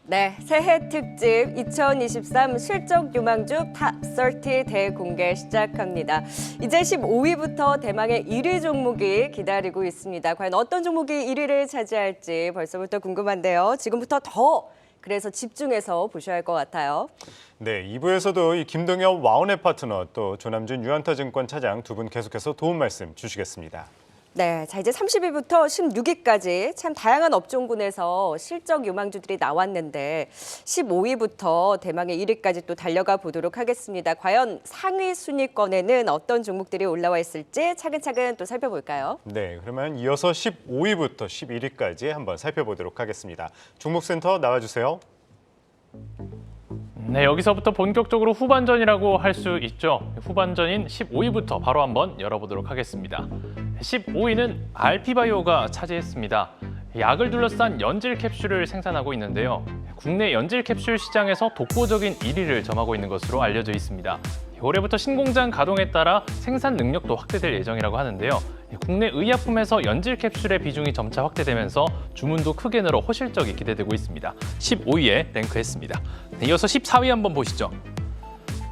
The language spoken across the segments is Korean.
네, 새해 특집 2023 실적 유망주 탑30 대공개 시작합니다. 이제 15위부터 대망의 1위 종목이 기다리고 있습니다. 과연 어떤 종목이 1위를 차지할지 벌써부터 궁금한데요. 지금부터 그래서 집중해서 보셔야 할 것 같아요. 네, 2부에서도 이 김동엽 와운의 파트너 또 조남준 유한타증권 차장 두 분 계속해서 도움 말씀 주시겠습니다. 네, 자 이제 30위부터 16위까지 참 다양한 업종군에서 실적 유망주들이 나왔는데 15위부터 대망의 1위까지 또 달려가 보도록 하겠습니다. 과연 상위 순위권에는 어떤 종목들이 올라와 있을지 차근차근 또 살펴볼까요? 네, 그러면 이어서 15위부터 11위까지 한번 살펴보도록 하겠습니다. 종목센터 나와주세요. 네, 여기서부터 본격적으로 후반전이라고 할 수 있죠. 후반전인 15위부터 바로 한번 열어보도록 하겠습니다. 15위는 알피바이오가 차지했습니다. 약을 둘러싼 연질 캡슐을 생산하고 있는데요. 국내 연질 캡슐 시장에서 독보적인 1위를 점하고 있는 것으로 알려져 있습니다. 올해부터 신공장 가동에 따라 생산 능력도 확대될 예정이라고 하는데요. 국내 의약품에서 연질 캡슐의 비중이 점차 확대되면서 주문도 크게 늘어 호실적이 기대되고 있습니다. 15위에 랭크했습니다. 이어서 14위 한번 보시죠.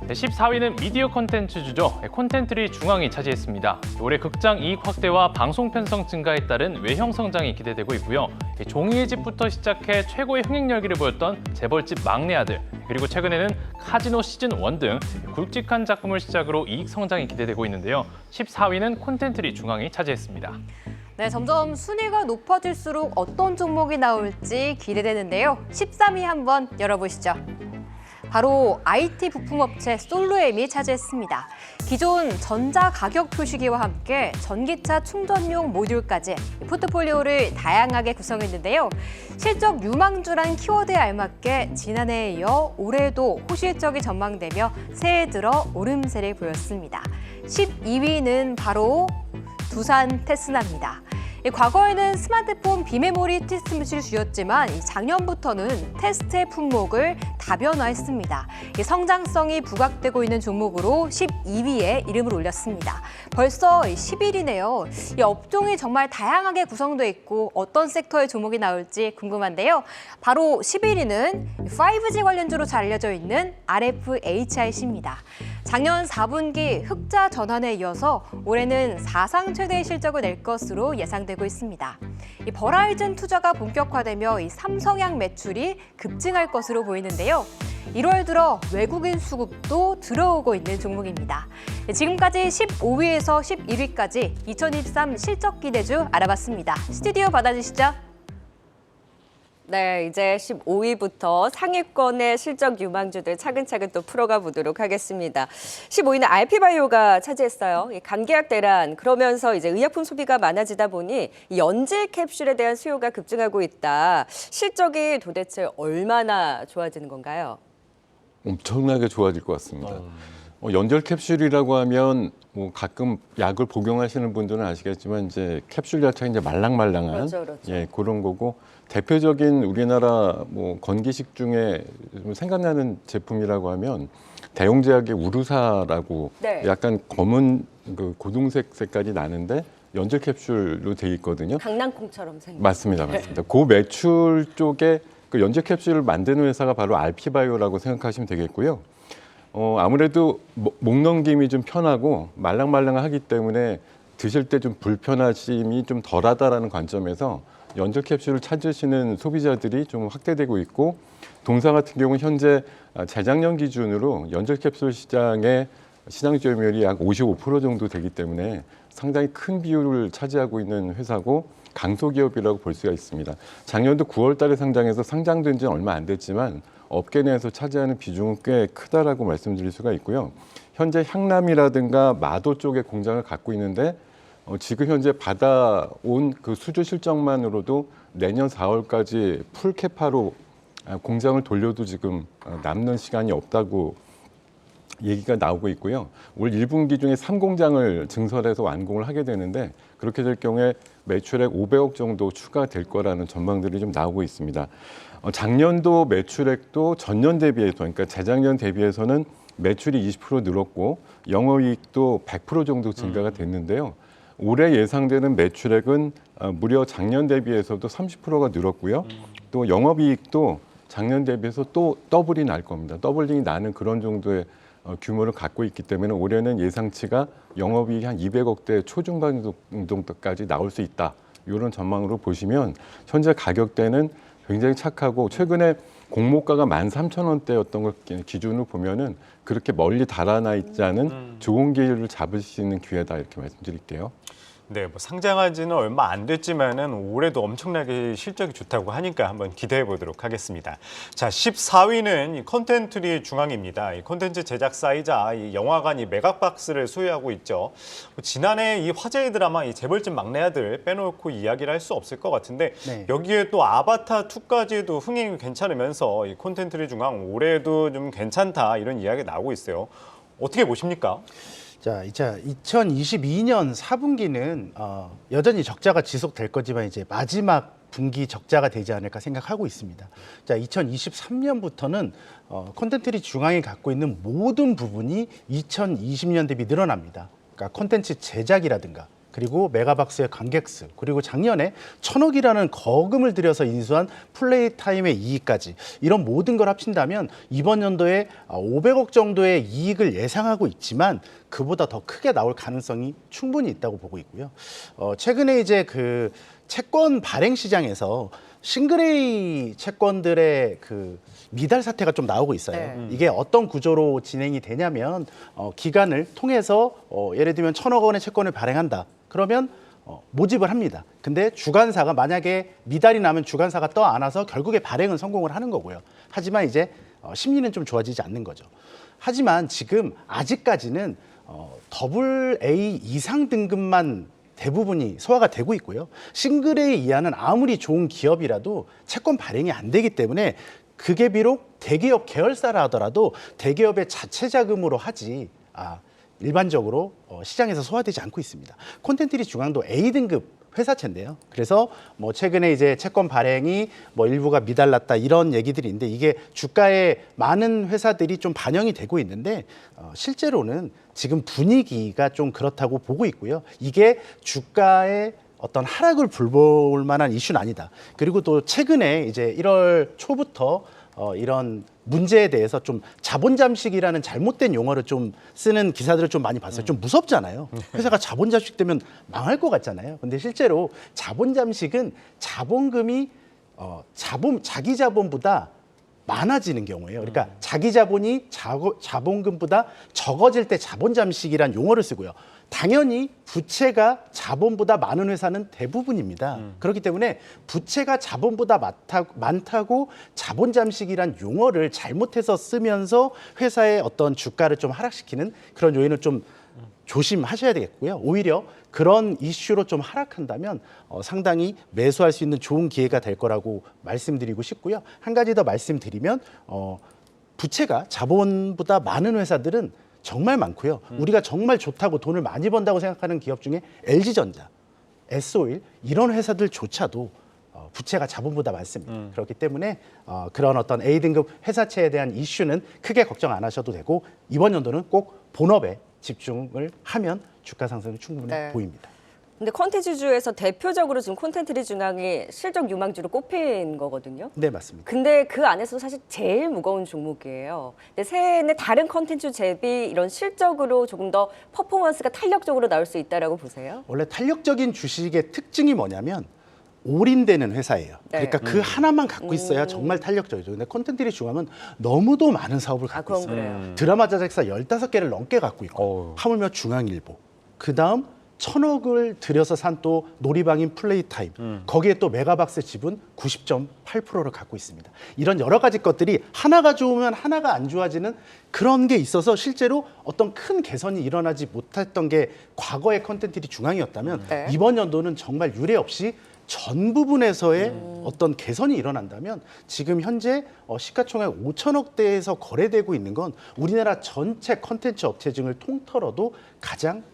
14위는 미디어 콘텐츠주죠. 콘텐츠리 중앙이 차지했습니다. 올해 극장 이익 확대와 방송 편성 증가에 따른 외형 성장이 기대되고 있고요. 종이의 집부터 시작해 최고의 흥행 열기를 보였던 재벌집 막내 아들, 그리고 최근에는 카지노 시즌1 등 굵직한 작품을 시작으로 이익 성장이 기대되고 있는데요. 14위는 콘텐츠리 중앙이 차지했습니다. 네, 점점 순위가 높아질수록 어떤 종목이 나올지 기대되는데요. 13위 한번 열어보시죠. 바로 IT 부품업체 솔로엠이 차지했습니다. 기존 전자 가격 표시기와 함께 전기차 충전용 모듈까지 포트폴리오를 다양하게 구성했는데요. 실적 유망주란 키워드에 알맞게 지난해에 이어 올해도 호실적이 전망되며 새해 들어 오름세를 보였습니다. 12위는 바로 두산 테스나입니다. 과거에는 스마트폰 비메모리 테스트를 주였지만 작년부터는 테스트의 품목을 다변화했습니다. 성장성이 부각되고 있는 종목으로 12위에 이름을 올렸습니다. 벌써 10일이네요. 이 업종이 정말 다양하게 구성되어 있고 어떤 섹터의 종목이 나올지 궁금한데요. 바로 11위는 5G 관련주로 잘 알려져 있는 RFHIC입니다. 작년 4분기 흑자 전환에 이어서 올해는 사상 최대의 실적을 낼 것으로 예상되고 있습니다. 이 버라이즌 투자가 본격화되며 이 삼성약 매출이 급증할 것으로 보이는데요. 1월 들어 외국인 수급도 들어오고 있는 종목입니다. 지금까지 15위에서 11위까지 2023 실적 기대주 알아봤습니다. 스튜디오 받아주시죠. 네, 이제 15위부터 상위권의 실적 유망주들 차근차근 또 풀어가 보도록 하겠습니다. 15위는 알피바이오가 차지했어요. 감기약 대란, 그러면서 이제 의약품 소비가 많아지다 보니 이 연질 캡슐에 대한 수요가 급증하고 있다. 실적이 도대체 얼마나 좋아지는 건가요? 엄청나게 좋아질 것 같습니다. 연절 캡슐이라고 하면 가끔 약을 복용하시는 분들은 아시겠지만 이제 캡슐 자체가 이제 말랑말랑한 그렇죠. 예, 그런 거고 대표적인 우리나라 건기식 중에 생각나는 제품이라고 하면 대용제약의 우르사라고 네. 약간 검은 그 고동색 색깔이 나는데 연절 캡슐로 돼 있거든요. 강낭콩처럼 생긴. 맞습니다. 그 매출 쪽에 그 연절 캡슐을 만드는 회사가 바로 알피바이오라고 생각하시면 되겠고요. 아무래도 목 넘김이 좀 편하고 말랑말랑하기 때문에 드실 때 좀 불편하심이 좀 덜하다라는 관점에서 연절 캡슐을 찾으시는 소비자들이 좀 확대되고 있고 동사 같은 경우는 현재 재작년 기준으로 연절 캡슐 시장의 시장 점유율이 약 55% 정도 되기 때문에 상당히 큰 비율을 차지하고 있는 회사고 강소기업이라고 볼 수가 있습니다. 작년도 9월 달에 상장해서 상장된 지는 얼마 안 됐지만 업계 내에서 차지하는 비중은 꽤 크다라고 말씀드릴 수가 있고요. 현재 향남이라든가 마도 쪽에 공장을 갖고 있는데 지금 현재 받아온 그 수주 실적만으로도 내년 4월까지 풀 캐파로 공장을 돌려도 지금 남는 시간이 없다고 얘기가 나오고 있고요. 올 1분기 중에 3공장을 증설해서 완공을 하게 되는데 그렇게 될 경우에 매출액 500억 정도 추가될 거라는 전망들이 좀 나오고 있습니다. 작년도 매출액도 전년 대비해서 그러니까 재작년 대비해서는 매출이 20% 늘었고 영업이익도 100% 정도 증가가 됐는데요. 올해 예상되는 매출액은 무려 작년 대비해서도 30%가 늘었고요. 또 영업이익도 작년 대비해서 또 더블이 날 겁니다. 더블링이 나는 그런 정도의 규모를 갖고 있기 때문에 올해는 예상치가 영업이익이 한 200억대 초중반 정도까지 나올 수 있다. 이런 전망으로 보시면 현재 가격대는 굉장히 착하고 최근에 공모가가 13,000원대였던 걸 기준으로 보면은 그렇게 멀리 달아나 있지 않은 좋은 기회를 잡을 수 있는 기회다 이렇게 말씀드릴게요. 네, 뭐 상장한 지는 얼마 안 됐지만은 올해도 엄청나게 실적이 좋다고 하니까 한번 기대해 보도록 하겠습니다. 자, 14위는 이 콘텐츠리 중앙입니다. 이 콘텐츠 제작사이자 이 영화관 이 메가박스를 소유하고 있죠. 지난해 이 화제의 드라마 이 재벌집 막내 아들 빼놓고 이야기를 할 수 없을 것 같은데 네. 여기에 또 아바타 2까지도 흥행이 괜찮으면서 이 콘텐츠리 중앙 올해도 좀 괜찮다 이런 이야기 나오고 있어요. 어떻게 보십니까? 자, 이제 2022년 4분기는 여전히 적자가 지속될 거지만 이제 마지막 분기 적자가 되지 않을까 생각하고 있습니다. 자, 2023년부터는 콘텐츠리 중앙이 갖고 있는 모든 부분이 2020년 대비 늘어납니다. 그러니까 콘텐츠 제작이라든가 그리고 메가박스의 관객수, 그리고 작년에 1,000억이라는 거금을 들여서 인수한 플레이 타임의 이익까지 이런 모든 걸 합친다면 이번 연도에 500억 정도의 이익을 예상하고 있지만 그보다 더 크게 나올 가능성이 충분히 있다고 보고 있고요. 최근에 이제 그 채권 발행 시장에서 싱글A 채권들의 그 미달 사태가 좀 나오고 있어요. 네. 이게 어떤 구조로 진행이 되냐면 기간을 통해서 예를 들면 1,000억 원의 채권을 발행한다. 그러면 모집을 합니다. 근데 주관사가 만약에 미달이 나면 주관사가 떠 안아서 결국에 발행은 성공을 하는 거고요. 하지만 이제 심리는 좀 좋아지지 않는 거죠. 하지만 지금 아직까지는 AA 이상 등급만 대부분이 소화가 되고 있고요. 싱글A 이하는 아무리 좋은 기업이라도 채권 발행이 안 되기 때문에 그게 비록 대기업 계열사라 하더라도 대기업의 자체 자금으로 하지 일반적으로 시장에서 소화되지 않고 있습니다. 콘텐츠리 중앙도 A등급 회사채인데요. 그래서 뭐 최근에 이제 채권 발행이 뭐 일부가 미달났다 이런 얘기들이 있는데 이게 주가에 많은 회사들이 좀 반영이 되고 있는데 실제로는 지금 분위기가 좀 그렇다고 보고 있고요. 이게 주가의 어떤 하락을 불볼 만한 이슈는 아니다. 그리고 또 최근에 이제 1월 초부터 이런 문제에 대해서 좀 자본 잠식이라는 잘못된 용어를 좀 쓰는 기사들을 좀 많이 봤어요. 좀 무섭잖아요. 회사가 자본 잠식 되면 망할 것 같잖아요. 근데 실제로 자본 잠식은 자본금이 자기 자본보다 많아지는 경우예요. 그러니까 자기 자본이 자본금보다 적어질 때 자본 잠식이란 용어를 쓰고요. 당연히 부채가 자본보다 많은 회사는 대부분입니다. 그렇기 때문에 부채가 자본보다 많다고 자본 잠식이란 용어를 잘못해서 쓰면서 회사의 어떤 주가를 좀 하락시키는 그런 요인을 좀 조심하셔야 되겠고요. 오히려 그런 이슈로 좀 하락한다면 상당히 매수할 수 있는 좋은 기회가 될 거라고 말씀드리고 싶고요. 한 가지 더 말씀드리면 부채가 자본보다 많은 회사들은 정말 많고요. 우리가 정말 좋다고 돈을 많이 번다고 생각하는 기업 중에 LG전자, S-오일 이런 회사들조차도 부채가 자본보다 많습니다. 그렇기 때문에 그런 어떤 A등급 회사채에 대한 이슈는 크게 걱정 안 하셔도 되고 이번 연도는 꼭 본업에 집중을 하면 주가 상승이 충분히 네. 보입니다. 근데 콘텐츠주에서 대표적으로 지금 콘텐츠리 중앙이 실적 유망주로 꼽힌 거거든요. 네, 맞습니다. 근데 그 안에서 사실 제일 무거운 종목이에요. 근데 새해에는 다른 콘텐츠 대비 이런 실적으로 조금 더 퍼포먼스가 탄력적으로 나올 수 있다라고 보세요? 원래 탄력적인 주식의 특징이 뭐냐면 올인되는 회사예요. 네. 그러니까 그 하나만 갖고 있어야 정말 탄력적이죠. 근데 콘텐츠리 중앙은 너무도 많은 사업을 갖고 그건 있어요. 그래요. 드라마 제작사 15개를 넘게 갖고 있고 어우. 하물며 중앙일보. 그다음 1,000억을 들여서 산 또 놀이방인 플레이타임. 거기에 또 메가박스 지분 90.8%를 갖고 있습니다. 이런 여러 가지 것들이 하나가 좋으면 하나가 안 좋아지는 그런 게 있어서 실제로 어떤 큰 개선이 일어나지 못했던 게 과거의 콘텐츠리 중앙이었다면 네. 이번 연도는 정말 유례 없이 전 부분에서의 어떤 개선이 일어난다면 지금 현재 시가총액 5천억대에서 거래되고 있는 건 우리나라 전체 콘텐츠 업체 중을 통틀어도 가장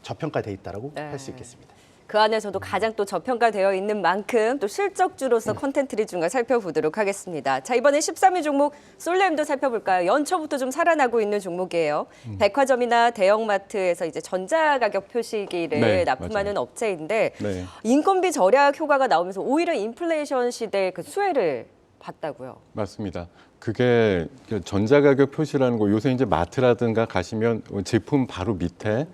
저평가돼 있다라고 네. 할 수 있겠습니다. 그 안에서도 가장 또 저평가되어 있는 만큼 또 실적주로서 콘텐츠리 중앙 살펴보도록 하겠습니다. 자, 이번에 13위 종목 솔레임도 살펴볼까요? 연초부터 좀 살아나고 있는 종목이에요. 백화점이나 대형마트에서 이제 전자가격 표시기를 네, 납품하는 맞아요. 업체인데 네. 인건비 절약 효과가 나오면서 오히려 인플레이션 시대의 그 수혜를 봤다고요. 맞습니다. 그게 전자가격 표시라는 거 요새 이제 마트라든가 가시면 제품 바로 밑에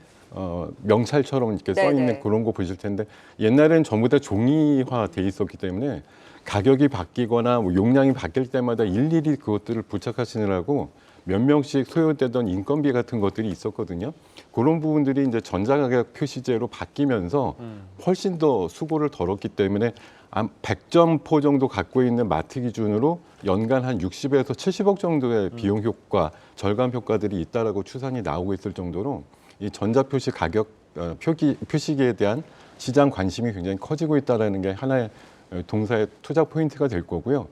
명찰처럼 이렇게 써 있는 네네. 그런 거 보실 텐데 옛날에는 전부 다 종이화돼 있었기 때문에 가격이 바뀌거나 뭐 용량이 바뀔 때마다 일일이 그것들을 부착하시느라고 몇 명씩 소요되던 인건비 같은 것들이 있었거든요. 그런 부분들이 이제 전자가격 표시제로 바뀌면서 훨씬 더 수고를 덜었기 때문에 100점포 정도 갖고 있는 마트 기준으로 연간 한 60에서 70억 정도의 비용 효과, 절감 효과들이 있다라고 추산이 나오고 있을 정도로 이 전자표시 가격 표시기에 대한 시장 관심이 굉장히 커지고 있다는 게 하나의 동사의 투자 포인트가 될 거고요.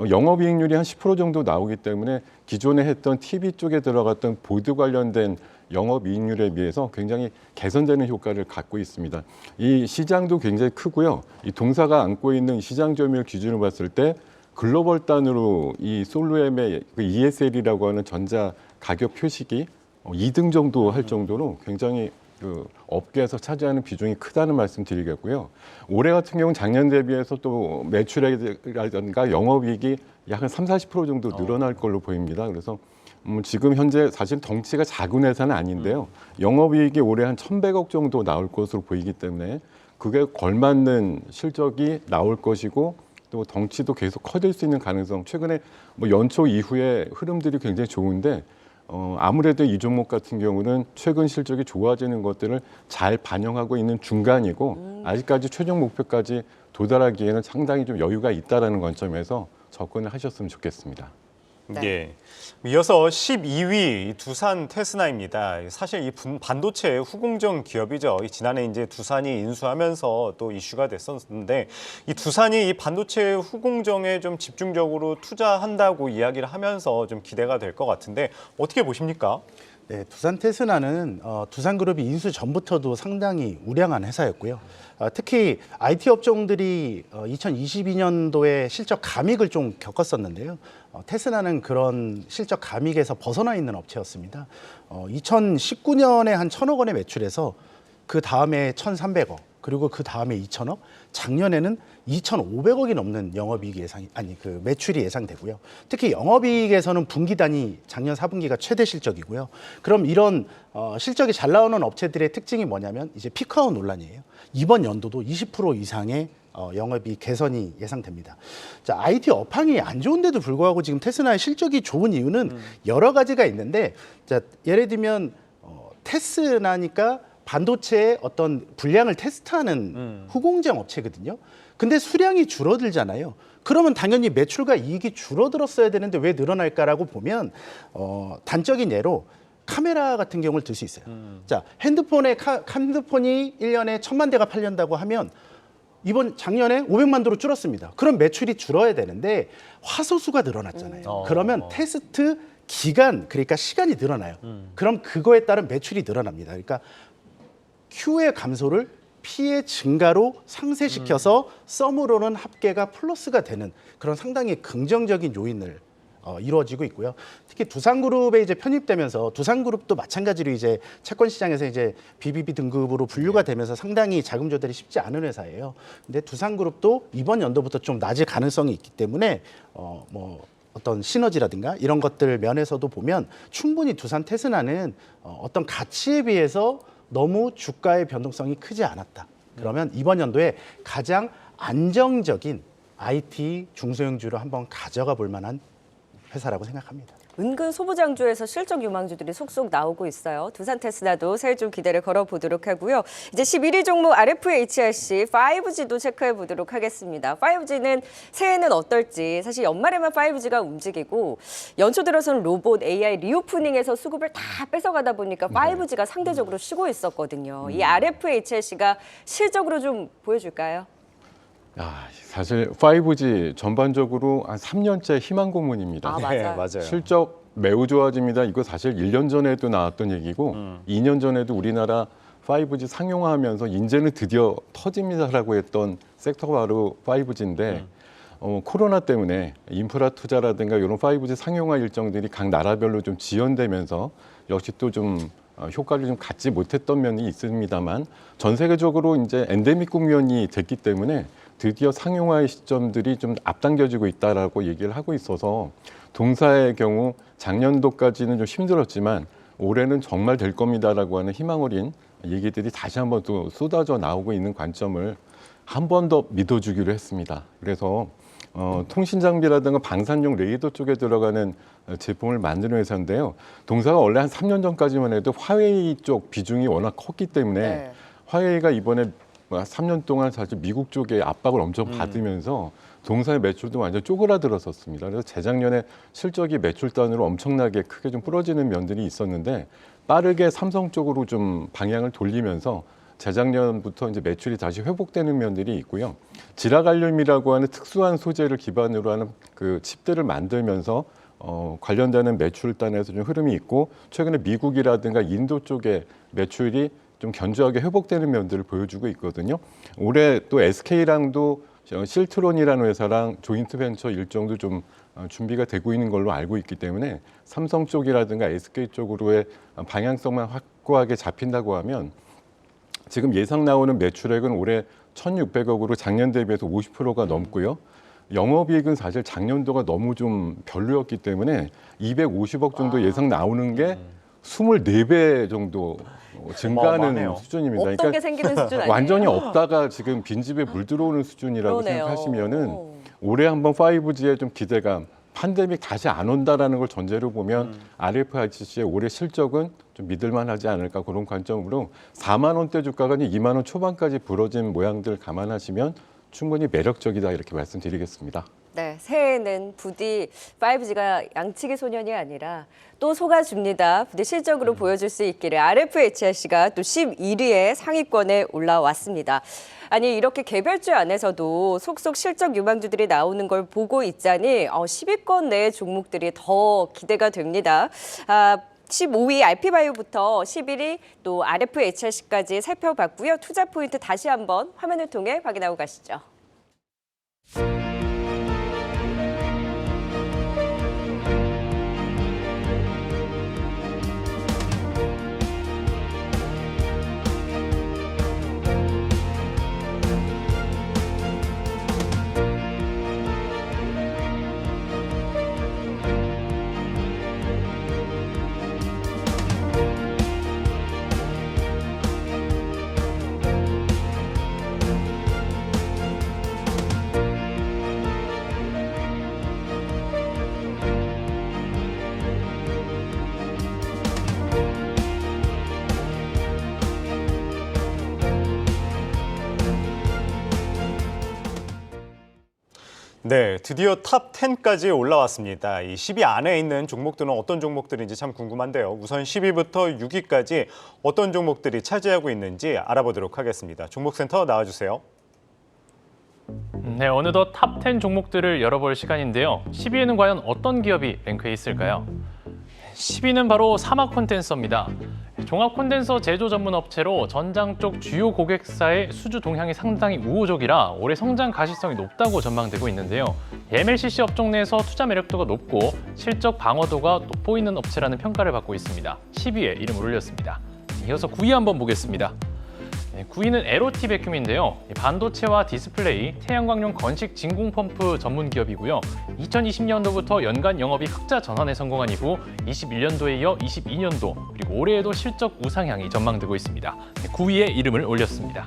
영업이익률이 한 10% 정도 나오기 때문에 기존에 했던 TV 쪽에 들어갔던 보드 관련된 영업이익률에 비해서 굉장히 개선되는 효과를 갖고 있습니다. 이 시장도 굉장히 크고요. 이 동사가 안고 있는 시장 점유율 기준을 봤을 때 글로벌 단으로 이 솔루엠의 ESL이라고 하는 전자 가격 표시기 2등 정도 할 정도로 굉장히 그 업계에서 차지하는 비중이 크다는 말씀 드리겠고요. 올해 같은 경우는 작년 대비해서 또 매출액이라든가 영업이익이 약 한 30-40% 정도 늘어날 걸로 보입니다. 그래서 지금 현재 사실 덩치가 작은 회사는 아닌데요. 영업이익이 올해 한 1,100억 정도 나올 것으로 보이기 때문에 그게 걸맞는 실적이 나올 것이고 또 덩치도 계속 커질 수 있는 가능성. 최근에 뭐 연초 이후에 흐름들이 굉장히 좋은데 아무래도 이 종목 같은 경우는 최근 실적이 좋아지는 것들을 잘 반영하고 있는 중간이고 아직까지 최종 목표까지 도달하기에는 상당히 좀 여유가 있다라는 관점에서 접근을 하셨으면 좋겠습니다. 네. 예. 이어서 12위 두산 테스나입니다. 사실 이 반도체 후공정 기업이죠. 지난해 이제 두산이 인수하면서 또 이슈가 됐었는데 이 두산이 이 반도체 후공정에 좀 집중적으로 투자한다고 이야기를 하면서 좀 기대가 될 것 같은데 어떻게 보십니까? 네, 두산 테스나는 두산그룹이 인수 전부터도 상당히 우량한 회사였고요. 특히 IT 업종들이 2022년도에 실적 감익을 좀 겪었었는데요. 테스나는 그런 실적 감익에서 벗어나 있는 업체였습니다. 2019년에 한 1,000억 원의 매출에서 그 다음에 1,300억, 그리고 그 다음에 2,000억, 작년에는 2,500억이 넘는 영업이익 매출이 예상되고요. 특히 영업이익에서는 분기 단위 작년 4분기가 최대 실적이고요. 그럼 이런 실적이 잘 나오는 업체들의 특징이 뭐냐면 이제 피크아웃 논란이에요. 이번 연도도 20% 이상의 영업이익 개선이 예상됩니다. 자, IT 업황이 안 좋은데도 불구하고 지금 테스나의 실적이 좋은 이유는 여러 가지가 있는데, 자, 예를 들면 테스나니까 반도체의 어떤 분량을 테스트하는 후공정 업체거든요. 근데 수량이 줄어들잖아요. 그러면 당연히 매출과 이익이 줄어들었어야 되는데 왜 늘어날까라고 보면 단적인 예로 카메라 같은 경우를 들 수 있어요. 자, 핸드폰이 1년에 1,000만 대가 팔린다고 하면 작년에 500만 대로 줄었습니다. 그럼 매출이 줄어야 되는데 화소수가 늘어났잖아요. 그러면 테스트 기간, 그러니까 시간이 늘어나요. 그럼 그거에 따른 매출이 늘어납니다. 그러니까 Q의 감소를 P의 증가로 상쇄시켜서 썸으로는 합계가 플러스가 되는 그런 상당히 긍정적인 요인을 이루어지고 있고요. 특히 두산그룹에 이제 편입되면서 두산그룹도 마찬가지로 이제 채권 시장에서 이제 BBB 등급으로 분류가 되면서 상당히 자금 조달이 쉽지 않은 회사예요. 근데 두산그룹도 이번 연도부터 좀 낮을 가능성이 있기 때문에 어떤 시너지라든가 이런 것들 면에서도 보면 충분히 두산 테스나는 어떤 가치에 비해서 너무 주가의 변동성이 크지 않았다. 그러면 이번 연도에 가장 안정적인 IT 중소형주로 한번 가져가 볼 만한 회사라고 생각합니다. 은근 소부장주에서 실적 유망주들이 속속 나오고 있어요. 두산 테스나도 새해 좀 기대를 걸어보도록 하고요. 이제 11위 종목 RFHRC 5G도 체크해 보도록 하겠습니다. 5G는 새해는 어떨지 사실 연말에만 5G가 움직이고 연초 들어서는 로봇, AI 리오프닝에서 수급을 다 뺏어가다 보니까 5G가 상대적으로 쉬고 있었거든요. 이 RFHRC가 실적으로 좀 보여줄까요? 사실 5G 전반적으로 한 3년째 희망 고문입니다. 맞아요. 네, 맞아요. 실적 매우 좋아집니다. 이거 사실 1년 전에도 나왔던 얘기고 2년 전에도 우리나라 5G 상용화하면서 이제는 드디어 터집니다라고 했던 섹터가 바로 5G인데 코로나 때문에 인프라 투자라든가 이런 5G 상용화 일정들이 각 나라별로 좀 지연되면서 역시 또 좀 효과를 좀 갖지 못했던 면이 있습니다만 전 세계적으로 이제 엔데믹 국면이 됐기 때문에 드디어 상용화의 시점들이 좀 앞당겨지고 있다라고 얘기를 하고 있어서 동사의 경우 작년도까지는 좀 힘들었지만 올해는 정말 될 겁니다라고 하는 희망 어린 얘기들이 다시 한번 또 쏟아져 나오고 있는 관점을 한 번 더 믿어주기로 했습니다. 그래서 통신 장비라든가 방산용 레이더 쪽에 들어가는 제품을 만드는 회사인데요. 동사가 원래 한 3년 전까지만 해도 화웨이 쪽 비중이 워낙 컸기 때문에 네. 화웨이가 이번에 3년 동안 사실 미국 쪽에 압박을 엄청 받으면서 동사의 매출도 완전 쪼그라들었었습니다. 그래서 재작년에 실적이 매출단으로 엄청나게 크게 좀 부러지는 면들이 있었는데 빠르게 삼성 쪽으로 좀 방향을 돌리면서 재작년부터 이제 매출이 다시 회복되는 면들이 있고요. 지라갈륨이라고 하는 특수한 소재를 기반으로 하는 그 칩들을 만들면서 관련되는 매출단에서 좀 흐름이 있고 최근에 미국이라든가 인도 쪽에 매출이 좀 견조하게 회복되는 면들을 보여주고 있거든요. 올해 또 SK랑도 실트론이라는 회사랑 조인트 벤처 일정도 좀 준비가 되고 있는 걸로 알고 있기 때문에 삼성 쪽이라든가 SK 쪽으로의 방향성만 확고하게 잡힌다고 하면 지금 예상 나오는 매출액은 올해 1,600억으로 작년 대비해서 50%가 넘고요. 영업이익은 사실 작년도가 너무 좀 별로였기 때문에 250억 정도 예상 나오는 게 24배 정도 증가하는 어마어마하네요. 수준입니다. 없던 게 생기는 수준 아니에요? 완전히 없다가 지금 빈집에 물 들어오는 수준이라고 그러네요. 생각하시면은 오. 올해 한번 5G에 좀 기대감, 팬데믹 다시 안 온다라는 걸 전제로 보면 RFIC의 올해 실적은 좀 믿을만하지 않을까 그런 관점으로 4만 원대 주가가 2만 원 초반까지 부러진 모양들 감안하시면 충분히 매력적이다 이렇게 말씀드리겠습니다. 네, 새해에는 부디 5G가 양치기 소년이 아니라 또 속아줍니다. 부디 실적으로 보여줄 수 있기를 RFHRC가 또 11위의 상위권에 올라왔습니다. 아니 이렇게 개별주 안에서도 속속 실적 유망주들이 나오는 걸 보고 있자니 10위권 내 종목들이 더 기대가 됩니다. 15위 RP바이오부터 11위 또 RFHRC까지 살펴봤고요. 투자 포인트 다시 한번 화면을 통해 확인하고 가시죠. 네, 드디어 탑 10까지 올라왔습니다. 이 10위 안에 있는 종목들은 어떤 종목들인지 참 궁금한데요. 우선 10위부터 6위까지 어떤 종목들이 차지하고 있는지 알아보도록 하겠습니다. 종목센터 나와주세요. 네, 어느덧 탑 10 종목들을 열어볼 시간인데요. 10위에는 과연 어떤 기업이 랭크해 있을까요? 10위는 바로 사막 콘덴서입니다. 종합 콘덴서 제조 전문 업체로 전장 쪽 주요 고객사의 수주 동향이 상당히 우호적이라 올해 성장 가시성이 높다고 전망되고 있는데요. MLCC 업종 내에서 투자 매력도가 높고 실적 방어도가 돋보이는 업체라는 평가를 받고 있습니다. 10위에 이름을 올렸습니다. 이어서 9위 한번 보겠습니다. 9위는 에로티 베큐민인데요. 반도체와 디스플레이, 태양광용 건식 진공 펌프 전문 기업이고요. 2020년도부터 연간 영업이익 흑자 전환에 성공한 이후 21년도에 이어 22년도 그리고 올해에도 실적 우상향이 전망되고 있습니다. 9위에 이름을 올렸습니다.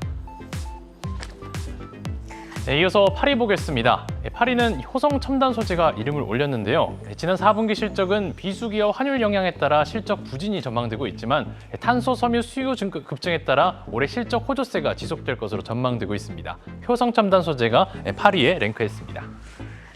네, 이어서 8위 보겠습니다. 8위는 효성 첨단 소재가 이름을 올렸는데요. 지난 4분기 실적은 비수기와 환율 영향에 따라 실적 부진이 전망되고 있지만 탄소 섬유 수요 급증에 따라 올해 실적 호조세가 지속될 것으로 전망되고 있습니다. 효성 첨단 소재가 8위에 랭크했습니다.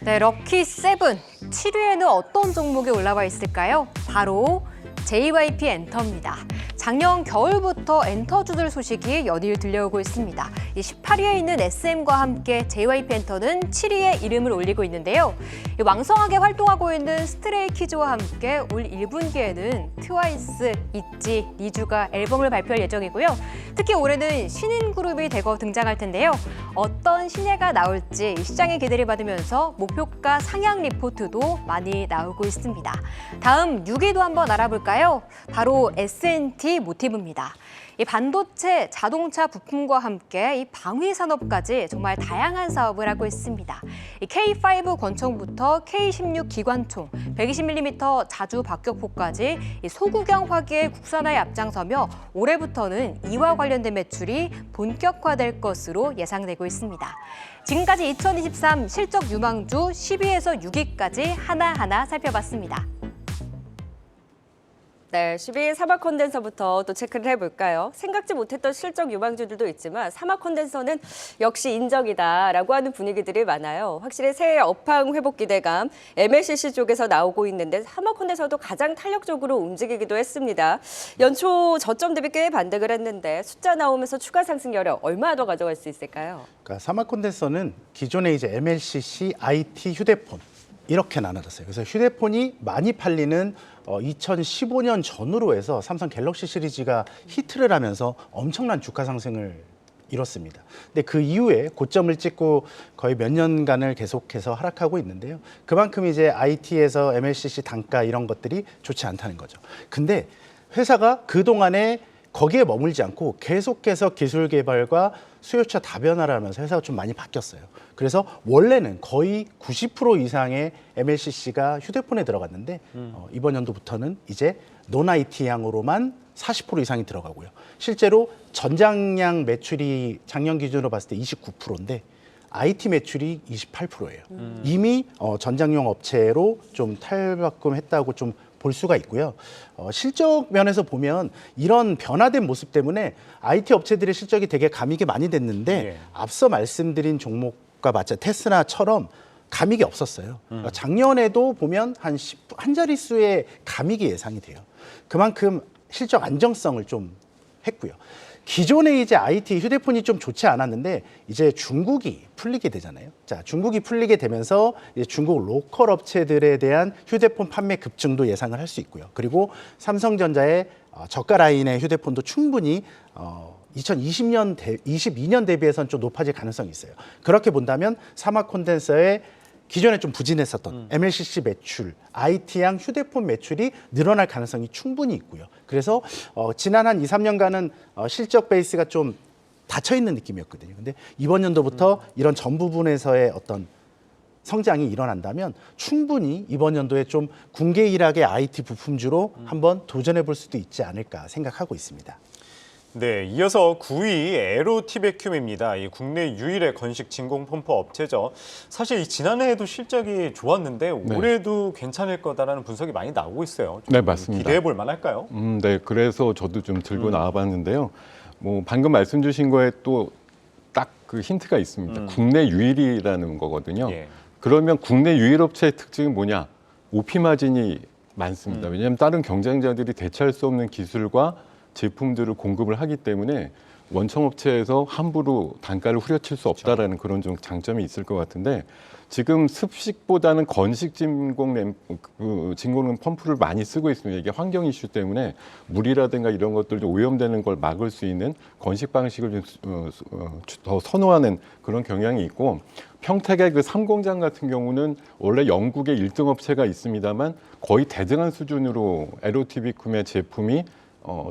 네, 럭키 7. 7위에는 어떤 종목이 올라와 있을까요? 바로 JYP 엔터입니다. 작년 겨울부터 엔터주들 소식이 연일 들려오고 있습니다. 18위에 있는 SM과 함께 JYP 엔터는 7위에 이름을 올리고 있는데요. 왕성하게 활동하고 있는 스트레이키즈와 함께 올 1분기에는 트와이스, 있지, 니쥬가 앨범을 발표할 예정이고요. 특히 올해는 신인 그룹이 대거 등장할 텐데요. 어떤 신예가 나올지 시장의 기대를 받으면서 목표가 상향 리포트도 많이 나오고 있습니다. 다음 6위도 한번 알아볼까요? 바로 S&T 소비 모티브입니다. 이 반도체, 자동차 부품과 함께 이 방위 산업까지 정말 다양한 사업을 하고 있습니다. 이 K5 권총부터 K16 기관총, 120mm 자주 박격포까지 이 소구경 화기의 국산화에 앞장서며 올해부터는 이와 관련된 매출이 본격화될 것으로 예상되고 있습니다. 지금까지 2023 실적 유망주 10위에서 6위까지 하나하나 살펴봤습니다. 네, 10위 사막 콘덴서부터 또 체크를 해볼까요? 생각지 못했던 실적 유망주들도 있지만 사막 콘덴서는 역시 인정이다라고 하는 분위기들이 많아요. 확실히 새해 업황 회복 기대감, MLCC 쪽에서 나오고 있는데 사막 콘덴서도 가장 탄력적으로 움직이기도 했습니다. 연초 저점 대비 꽤 반등을 했는데 숫자 나오면서 추가 상승 여력 얼마 더 가져갈 수 있을까요? 그러니까 사막 콘덴서는 기존에 이제 MLCC, IT, 휴대폰 이렇게 나눠졌어요. 그래서 휴대폰이 많이 팔리는 2015년 전후로 해서 삼성 갤럭시 시리즈가 히트를 하면서 엄청난 주가 상승을 이뤘습니다. 근데 그 이후에 고점을 찍고 거의 몇 년간을 계속해서 하락하고 있는데요. 그만큼 이제 IT에서 MLCC 단가 이런 것들이 좋지 않다는 거죠. 근데 회사가 그동안에 거기에 머물지 않고 계속해서 기술 개발과 수요처 다변화를 하면서 회사가 좀 많이 바뀌었어요. 그래서 원래는 거의 90% 이상의 MLCC가 휴대폰에 들어갔는데 이번 연도부터는 이제 논 IT 향으로만 40% 이상이 들어가고요. 실제로 전장량 매출이 작년 기준으로 봤을 때 29%인데 IT 매출이 28%예요. 이미 전장용 업체로 좀 탈바꿈했다고 좀 볼 수가 있고요. 실적 면에서 보면 이런 변화된 모습 때문에 IT 업체들의 실적이 되게 감익이 많이 됐는데 예. 앞서 말씀드린 종목과 마찬가지 테스라처럼 감익이 없었어요. 작년에도 보면 한 자릿수의 감익이 예상이 돼요. 그만큼 실적 안정성을 좀 했고요. 기존에 이제 IT 휴대폰이 좀 좋지 않았는데 이제 중국이 풀리게 되잖아요. 자, 중국이 풀리게 되면서 이제 중국 로컬 업체들에 대한 휴대폰 판매 급증도 예상을 할 수 있고요. 그리고 삼성전자의 저가 라인의 휴대폰도 충분히 22년 대비해서는 좀 높아질 가능성이 있어요. 그렇게 본다면 사막 콘덴서의 기존에 좀 부진했었던 MLCC 매출, IT양 휴대폰 매출이 늘어날 가능성이 충분히 있고요. 그래서 지난 한 2, 3년간은 실적 베이스가 좀 닫혀있는 느낌이었거든요. 근데 이번 연도부터 이런 전 부분에서의 어떤 성장이 일어난다면 충분히 이번 연도에 좀 군계 일학의 IT 부품주로 한번 도전해 볼 수도 있지 않을까 생각하고 있습니다. 네, 이어서 9위 에로티베큐입니다. 이 국내 유일의 건식 진공 펌프 업체죠. 사실 이 지난해에도 실적이 좋았는데 올해도 괜찮을 거다라는 분석이 많이 나오고 있어요. 네, 맞습니다. 기대해 볼 만할까요? 네, 그래서 저도 좀 들고 나와봤는데요. 뭐 방금 말씀 주신 거에 또 딱 그 힌트가 있습니다. 국내 유일이라는 거거든요. 예. 그러면 국내 유일 업체의 특징이 뭐냐? OP 마진이 많습니다. 왜냐하면 다른 경쟁자들이 대체할 수 없는 기술과 제품들을 공급을 하기 때문에 원청업체에서 함부로 단가를 후려칠 수 없다라는 그런 좀 장점이 있을 것 같은데 지금 습식보다는 건식 진공 펌프를 많이 쓰고 있습니다. 이게 환경 이슈 때문에 물이라든가 이런 것들 좀 오염되는 걸 막을 수 있는 건식 방식을 좀 더 선호하는 그런 경향이 있고 평택의 그 3공장 같은 경우는 원래 영국의 1등 업체가 있습니다만 거의 대등한 수준으로 에로티비쿰의 제품이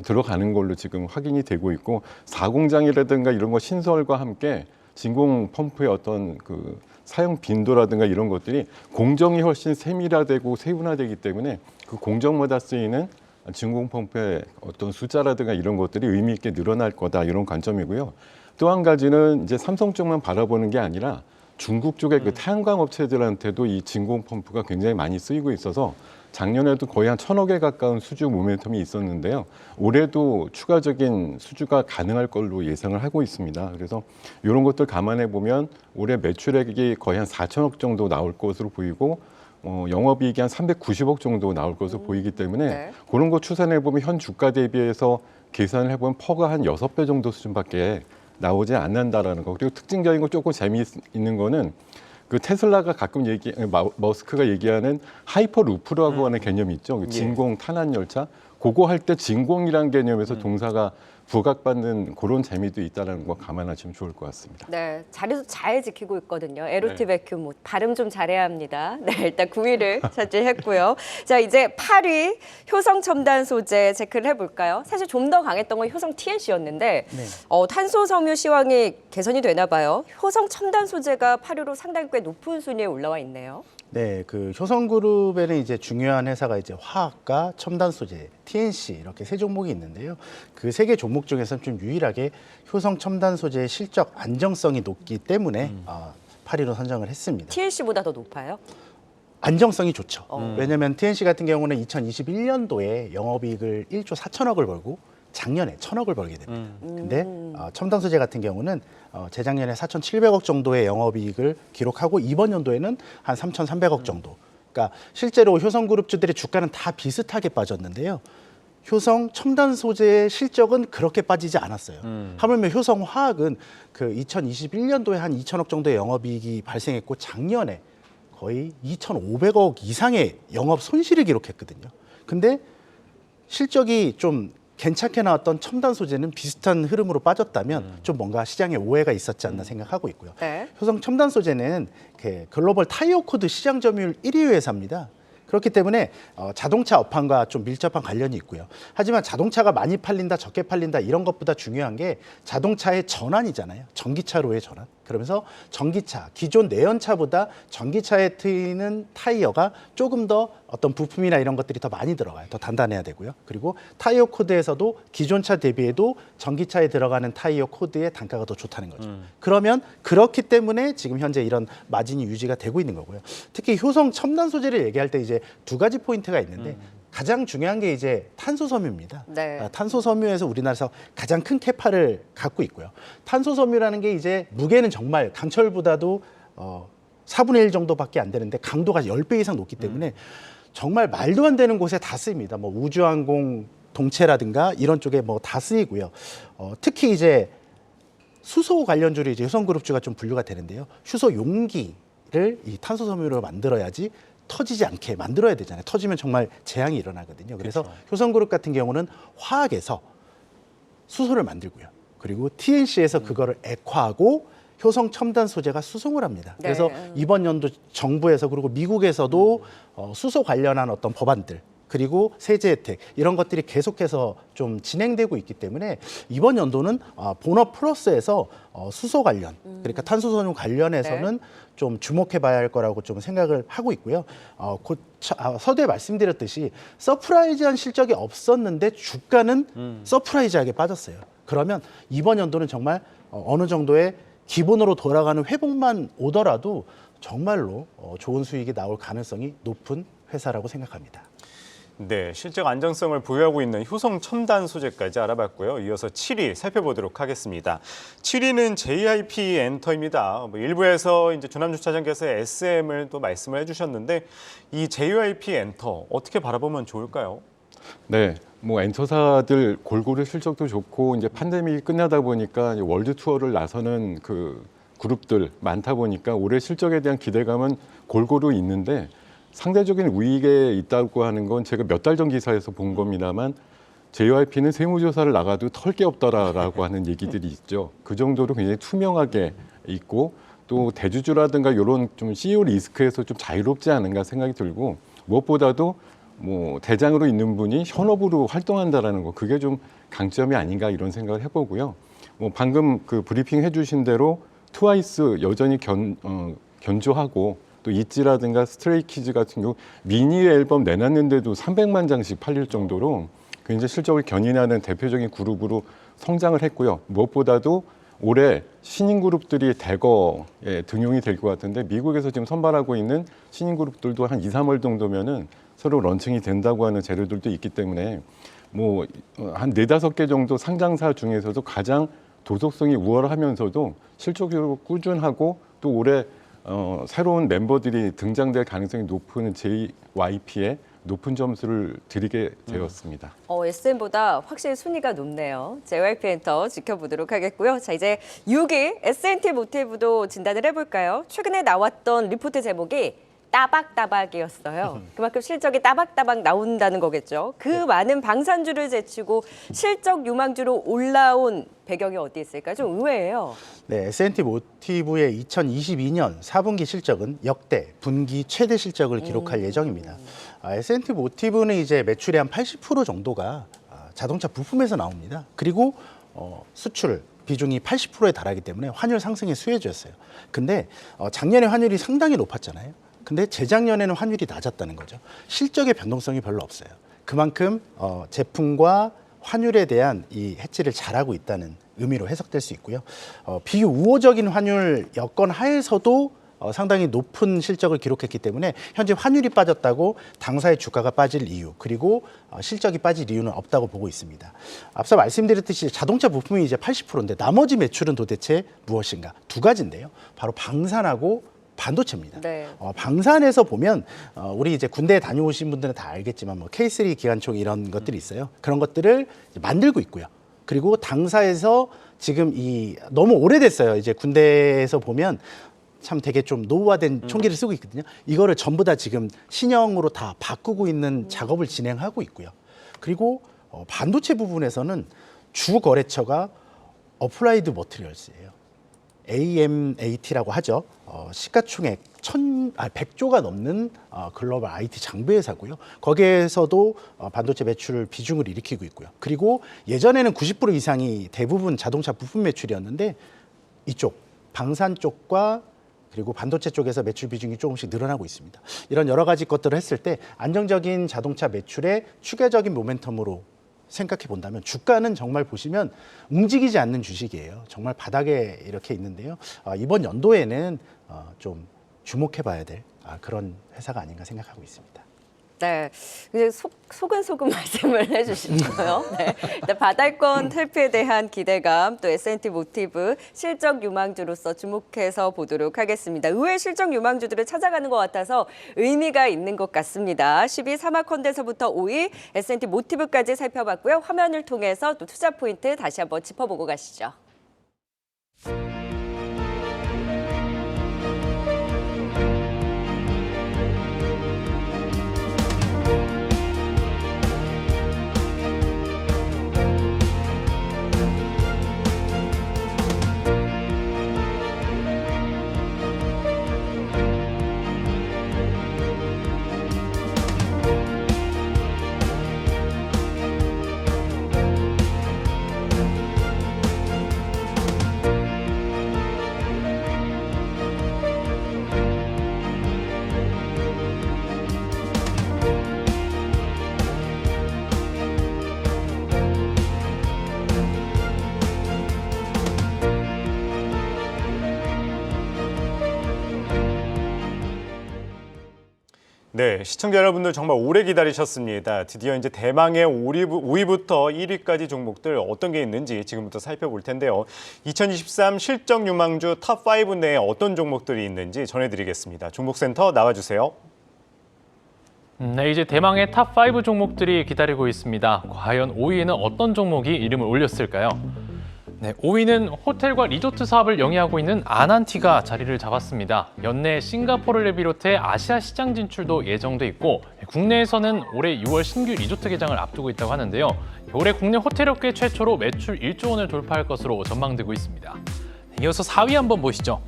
들어가는 걸로 지금 확인이 되고 있고 4공장이라든가 이런 거 신설과 함께 진공 펌프의 어떤 그 사용 빈도라든가 이런 것들이 공정이 훨씬 세밀화되고 세분화되기 때문에 그 공정마다 쓰이는 진공 펌프의 어떤 숫자라든가 이런 것들이 의미 있게 늘어날 거다 이런 관점이고요. 또 한 가지는 이제 삼성 쪽만 바라보는 게 아니라 중국 쪽의 그 태양광 업체들한테도 이 진공 펌프가 굉장히 많이 쓰이고 있어서 작년에도 거의 한 1,000억에 가까운 수주 모멘텀이 있었는데요. 올해도 추가적인 수주가 가능할 걸로 예상을 하고 있습니다. 그래서 이런 것들 감안해 보면 올해 매출액이 거의 한 4천억 정도 나올 것으로 보이고 영업이익이 한 390억 정도 나올 것으로 보이기 때문에 네. 그런 거 추산해 보면 현 주가 대비해서 계산을 해보면 퍼가 한 6배 정도 수준밖에 나오지 않는다라는 거. 그리고 특징적인 거 조금 재미있는 거는 그 테슬라가 가끔 머스크가 얘기하는 하이퍼루프라고 하는 개념이 있죠. 진공 탄환 열차. 그거 할 때 진공이란 개념에서 동사가 부각받는 그런 재미도 있다는 거 감안하시면 좋을 것 같습니다. 네, 자리도 잘 지키고 있거든요. 에로티 베큐 뭐 발음 좀 잘해야 합니다. 네, 일단 9위를 차지했고요. 자, 이제 8위 효성 첨단 소재 체크를 해볼까요? 사실 좀 더 강했던 건 효성 TNC였는데 네. 탄소 섬유 시황이 개선이 되나 봐요. 효성 첨단 소재가 8위로 상당히 꽤 높은 순위에 올라와 있네요. 네, 그 효성그룹에는 이제 중요한 회사가 이제 화학과 첨단 소재, TNC 이렇게 세 종목이 있는데요. 그 세 개 종목 중에서는 좀 유일하게 효성 첨단 소재의 실적 안정성이 높기 때문에 8위로 선정을 했습니다. TNC보다 더 높아요? 안정성이 좋죠. 왜냐하면 TNC 같은 경우는 2021년도에 영업이익을 1조 4천억을 벌고 작년에 1,000억을 벌게 됩니다. 근데 첨단 소재 같은 경우는 재작년에 4,700억 정도의 영업이익을 기록하고 이번 연도에는 한 3,300억 정도. 그러니까 실제로 효성그룹주들의 주가는 다 비슷하게 빠졌는데요. 효성 첨단 소재의 실적은 그렇게 빠지지 않았어요. 하물며 효성화학은 그 2021년도에 한 2,000억 정도의 영업이익이 발생했고 작년에 거의 2,500억 이상의 영업 손실을 기록했거든요. 근데 실적이 좀 괜찮게 나왔던 첨단 소재는 비슷한 흐름으로 빠졌다면 좀 뭔가 시장에 오해가 있었지 않나 생각하고 있고요. 네. 효성 첨단 소재는 글로벌 타이어 코드 시장 점유율 1위 회사입니다. 그렇기 때문에 자동차 업황과 좀 밀접한 관련이 있고요. 하지만 자동차가 많이 팔린다, 적게 팔린다 이런 것보다 중요한 게 자동차의 전환이잖아요. 전기차로의 전환. 그러면서 전기차, 기존 내연차보다 전기차에 트이는 타이어가 조금 더 어떤 부품이나 이런 것들이 더 많이 들어가요. 더 단단해야 되고요. 그리고 타이어 코드에서도 기존 차 대비해도 전기차에 들어가는 타이어 코드의 단가가 더 좋다는 거죠. 그러면 그렇기 때문에 지금 현재 이런 마진이 유지가 되고 있는 거고요. 특히 효성 첨단 소재를 얘기할 때 이제 두 가지 포인트가 있는데 가장 중요한 게 이제 탄소 섬유입니다. 네. 탄소 섬유에서 우리나라에서 가장 큰 캐파를 갖고 있고요. 탄소 섬유라는 게 이제 무게는 정말 강철보다도 4분의 1 정도밖에 안 되는데 강도가 10배 이상 높기 때문에 정말 말도 안 되는 곳에 다 쓰입니다. 뭐 우주항공 동체라든가 이런 쪽에 뭐 다 쓰이고요. 특히 이제 수소 관련주로 이제 효성그룹주가 좀 분류가 되는데요. 수소 용기를 이 탄소 섬유로 만들어야지 터지지 않게 만들어야 되잖아요. 터지면 정말 재앙이 일어나거든요. 그래서 효성그룹 같은 경우는 화학에서 수소를 만들고요. 그리고 TNC에서 그거를 액화하고 효성 첨단 소재가 수송을 합니다. 네. 그래서 이번 연도 정부에서 그리고 미국에서도 수소 관련한 어떤 법안들 그리고 세제 혜택 이런 것들이 계속해서 좀 진행되고 있기 때문에 이번 연도는 본업 플러스에서 수소 관련 그러니까 탄소섬유 관련해서는 좀 주목해봐야 할 거라고 좀 생각을 하고 있고요. 곧 서두에 말씀드렸듯이 서프라이즈한 실적이 없었는데 주가는 서프라이즈하게 빠졌어요. 그러면 이번 연도는 정말 어느 정도의 기본으로 돌아가는 회복만 오더라도 정말로 좋은 수익이 나올 가능성이 높은 회사라고 생각합니다. 네, 실적 안정성을 보유하고 있는 효성 첨단 소재까지 알아봤고요. 이어서 7위 살펴보도록 하겠습니다. 7위는 JYP 엔터입니다. 일부에서 이제 주남주차장께서 SM을 또 말씀을 해주셨는데 이 JYP 엔터 어떻게 바라보면 좋을까요? 네, 뭐 엔터사들 골고루 실적도 좋고 이제 팬데믹이 끝나다 보니까 이제 월드 투어를 나서는 그 그룹들 많다 보니까 올해 실적에 대한 기대감은 골고루 있는데 상대적인 우위에 있다고 하는 건 제가 몇 달 전 기사에서 본 겁니다만 JYP는 세무조사를 나가도 털 게 없더라라고 하는 얘기들이 있죠. 그 정도로 굉장히 투명하게 있고 또 대주주라든가 이런 좀 CEO 리스크에서 좀 자유롭지 않은가 생각이 들고 무엇보다도 뭐 대장으로 있는 분이 현업으로 활동한다라는 거 그게 좀 강점이 아닌가 이런 생각을 해보고요. 뭐 방금 그 브리핑 해주신 대로 트와이스 여전히 견조하고 또 있지라든가 스트레이키즈 같은 경우 미니 앨범 내놨는데도 300만 장씩 팔릴 정도로 굉장히 실적을 견인하는 대표적인 그룹으로 성장을 했고요. 무엇보다도 올해 신인 그룹들이 대거에 등용이 될 것 같은데 미국에서 지금 선발하고 있는 신인 그룹들도 한 2, 3월 정도면은 서로 런칭이 된다고 하는 재료들도 있기 때문에 뭐 한 4, 5개 정도 상장사 중에서도 가장 도덕성이 우월하면서도 실적적으로 꾸준하고 또 올해 새로운 멤버들이 등장될 가능성이 높은 JYP에 높은 점수를 드리게 되었습니다. SM보다 확실히 순위가 높네요. JYP 엔터 지켜보도록 하겠고요. 자, 이제 6위 S&T 모티브도 진단을 해볼까요? 최근에 나왔던 리포트 제목이 따박따박이었어요. 그만큼 실적이 따박따박 나온다는 거겠죠. 그 많은 방산주를 제치고 실적 유망주로 올라온 배경이 어디 있을까요? 좀 의외예요. 네, S&T 모티브의 2022년 4분기 실적은 역대 분기 최대 실적을 기록할 예정입니다. S&T 모티브는 이제 매출의 한 80% 정도가 자동차 부품에서 나옵니다. 그리고 수출 비중이 80%에 달하기 때문에 환율 상승의 수혜주였어요. 근데 작년에 환율이 상당히 높았잖아요. 근데 재작년에는 환율이 낮았다는 거죠. 실적의 변동성이 별로 없어요. 그만큼 제품과 환율에 대한 이 해지를 잘하고 있다는 의미로 해석될 수 있고요. 비교 우호적인 환율 여건 하에서도 상당히 높은 실적을 기록했기 때문에 현재 환율이 빠졌다고 당사의 주가가 빠질 이유, 그리고 실적이 빠질 이유는 없다고 보고 있습니다. 앞서 말씀드렸듯이 자동차 부품이 이제 80%인데 나머지 매출은 도대체 무엇인가? 두 가지인데요. 바로 방산하고 반도체입니다. 네. 방산에서 보면 우리 이제 군대에 다녀오신 분들은 다 알겠지만 뭐 K3 기관총 이런 것들이 있어요. 그런 것들을 이제 만들고 있고요. 그리고 당사에서 지금 너무 오래됐어요. 이제 군대에서 보면 참 되게 좀 노후화된 총기를 쓰고 있거든요. 이거를 전부 다 지금 신형으로 다 바꾸고 있는 작업을 진행하고 있고요. 그리고 반도체 부분에서는 주 거래처가 어플라이드 머티리얼스예요. AMAT라고 하죠. 시가총액 100조가 넘는 글로벌 IT 장비 회사고요. 거기에서도 반도체 매출 비중을 일으키고 있고요. 그리고 예전에는 90% 이상이 대부분 자동차 부품 매출이었는데 이쪽 방산 쪽과 그리고 반도체 쪽에서 매출 비중이 조금씩 늘어나고 있습니다. 이런 여러 가지 것들을 했을 때 안정적인 자동차 매출의 추가적인 모멘텀으로 생각해 본다면 주가는 정말 보시면 움직이지 않는 주식이에요. 정말 바닥에 이렇게 있는데요. 이번 연도에는 좀 주목해 봐야 될 그런 회사가 아닌가 생각하고 있습니다. 네, 이제 소근소근 말씀을 해주시고요. 네, 일단 바달권 텔프에 대한 기대감, 또 S&T 모티브 실적 유망주로서 주목해서 보도록 하겠습니다. 의외의 실적 유망주들을 찾아가는 것 같아서 의미가 있는 것 같습니다. 12 사마컨대에서부터 5위 S&T 모티브까지 살펴봤고요. 화면을 통해서 또 투자 포인트 다시 한번 짚어보고 가시죠. 네, 시청자 여러분들 정말 오래 기다리셨습니다. 드디어 이제 대망의 5위부터 1위까지 종목들 어떤 게 있는지 지금부터 살펴볼 텐데요. 2023 실적 유망주 탑5 내에 어떤 종목들이 있는지 전해드리겠습니다. 종목센터 나와주세요. 네, 이제 대망의 탑5 종목들이 기다리고 있습니다. 과연 5위에는 어떤 종목이 이름을 올렸을까요? 네, 5위는 호텔과 리조트 사업을 영위하고 있는 아난티가 자리를 잡았습니다. 연내 싱가포르를 비롯해 아시아 시장 진출도 예정돼 있고 국내에서는 올해 6월 신규 리조트 개장을 앞두고 있다고 하는데요. 올해 국내 호텔업계 최초로 매출 1조 원을 돌파할 것으로 전망되고 있습니다. 이어서 4위 한번 보시죠.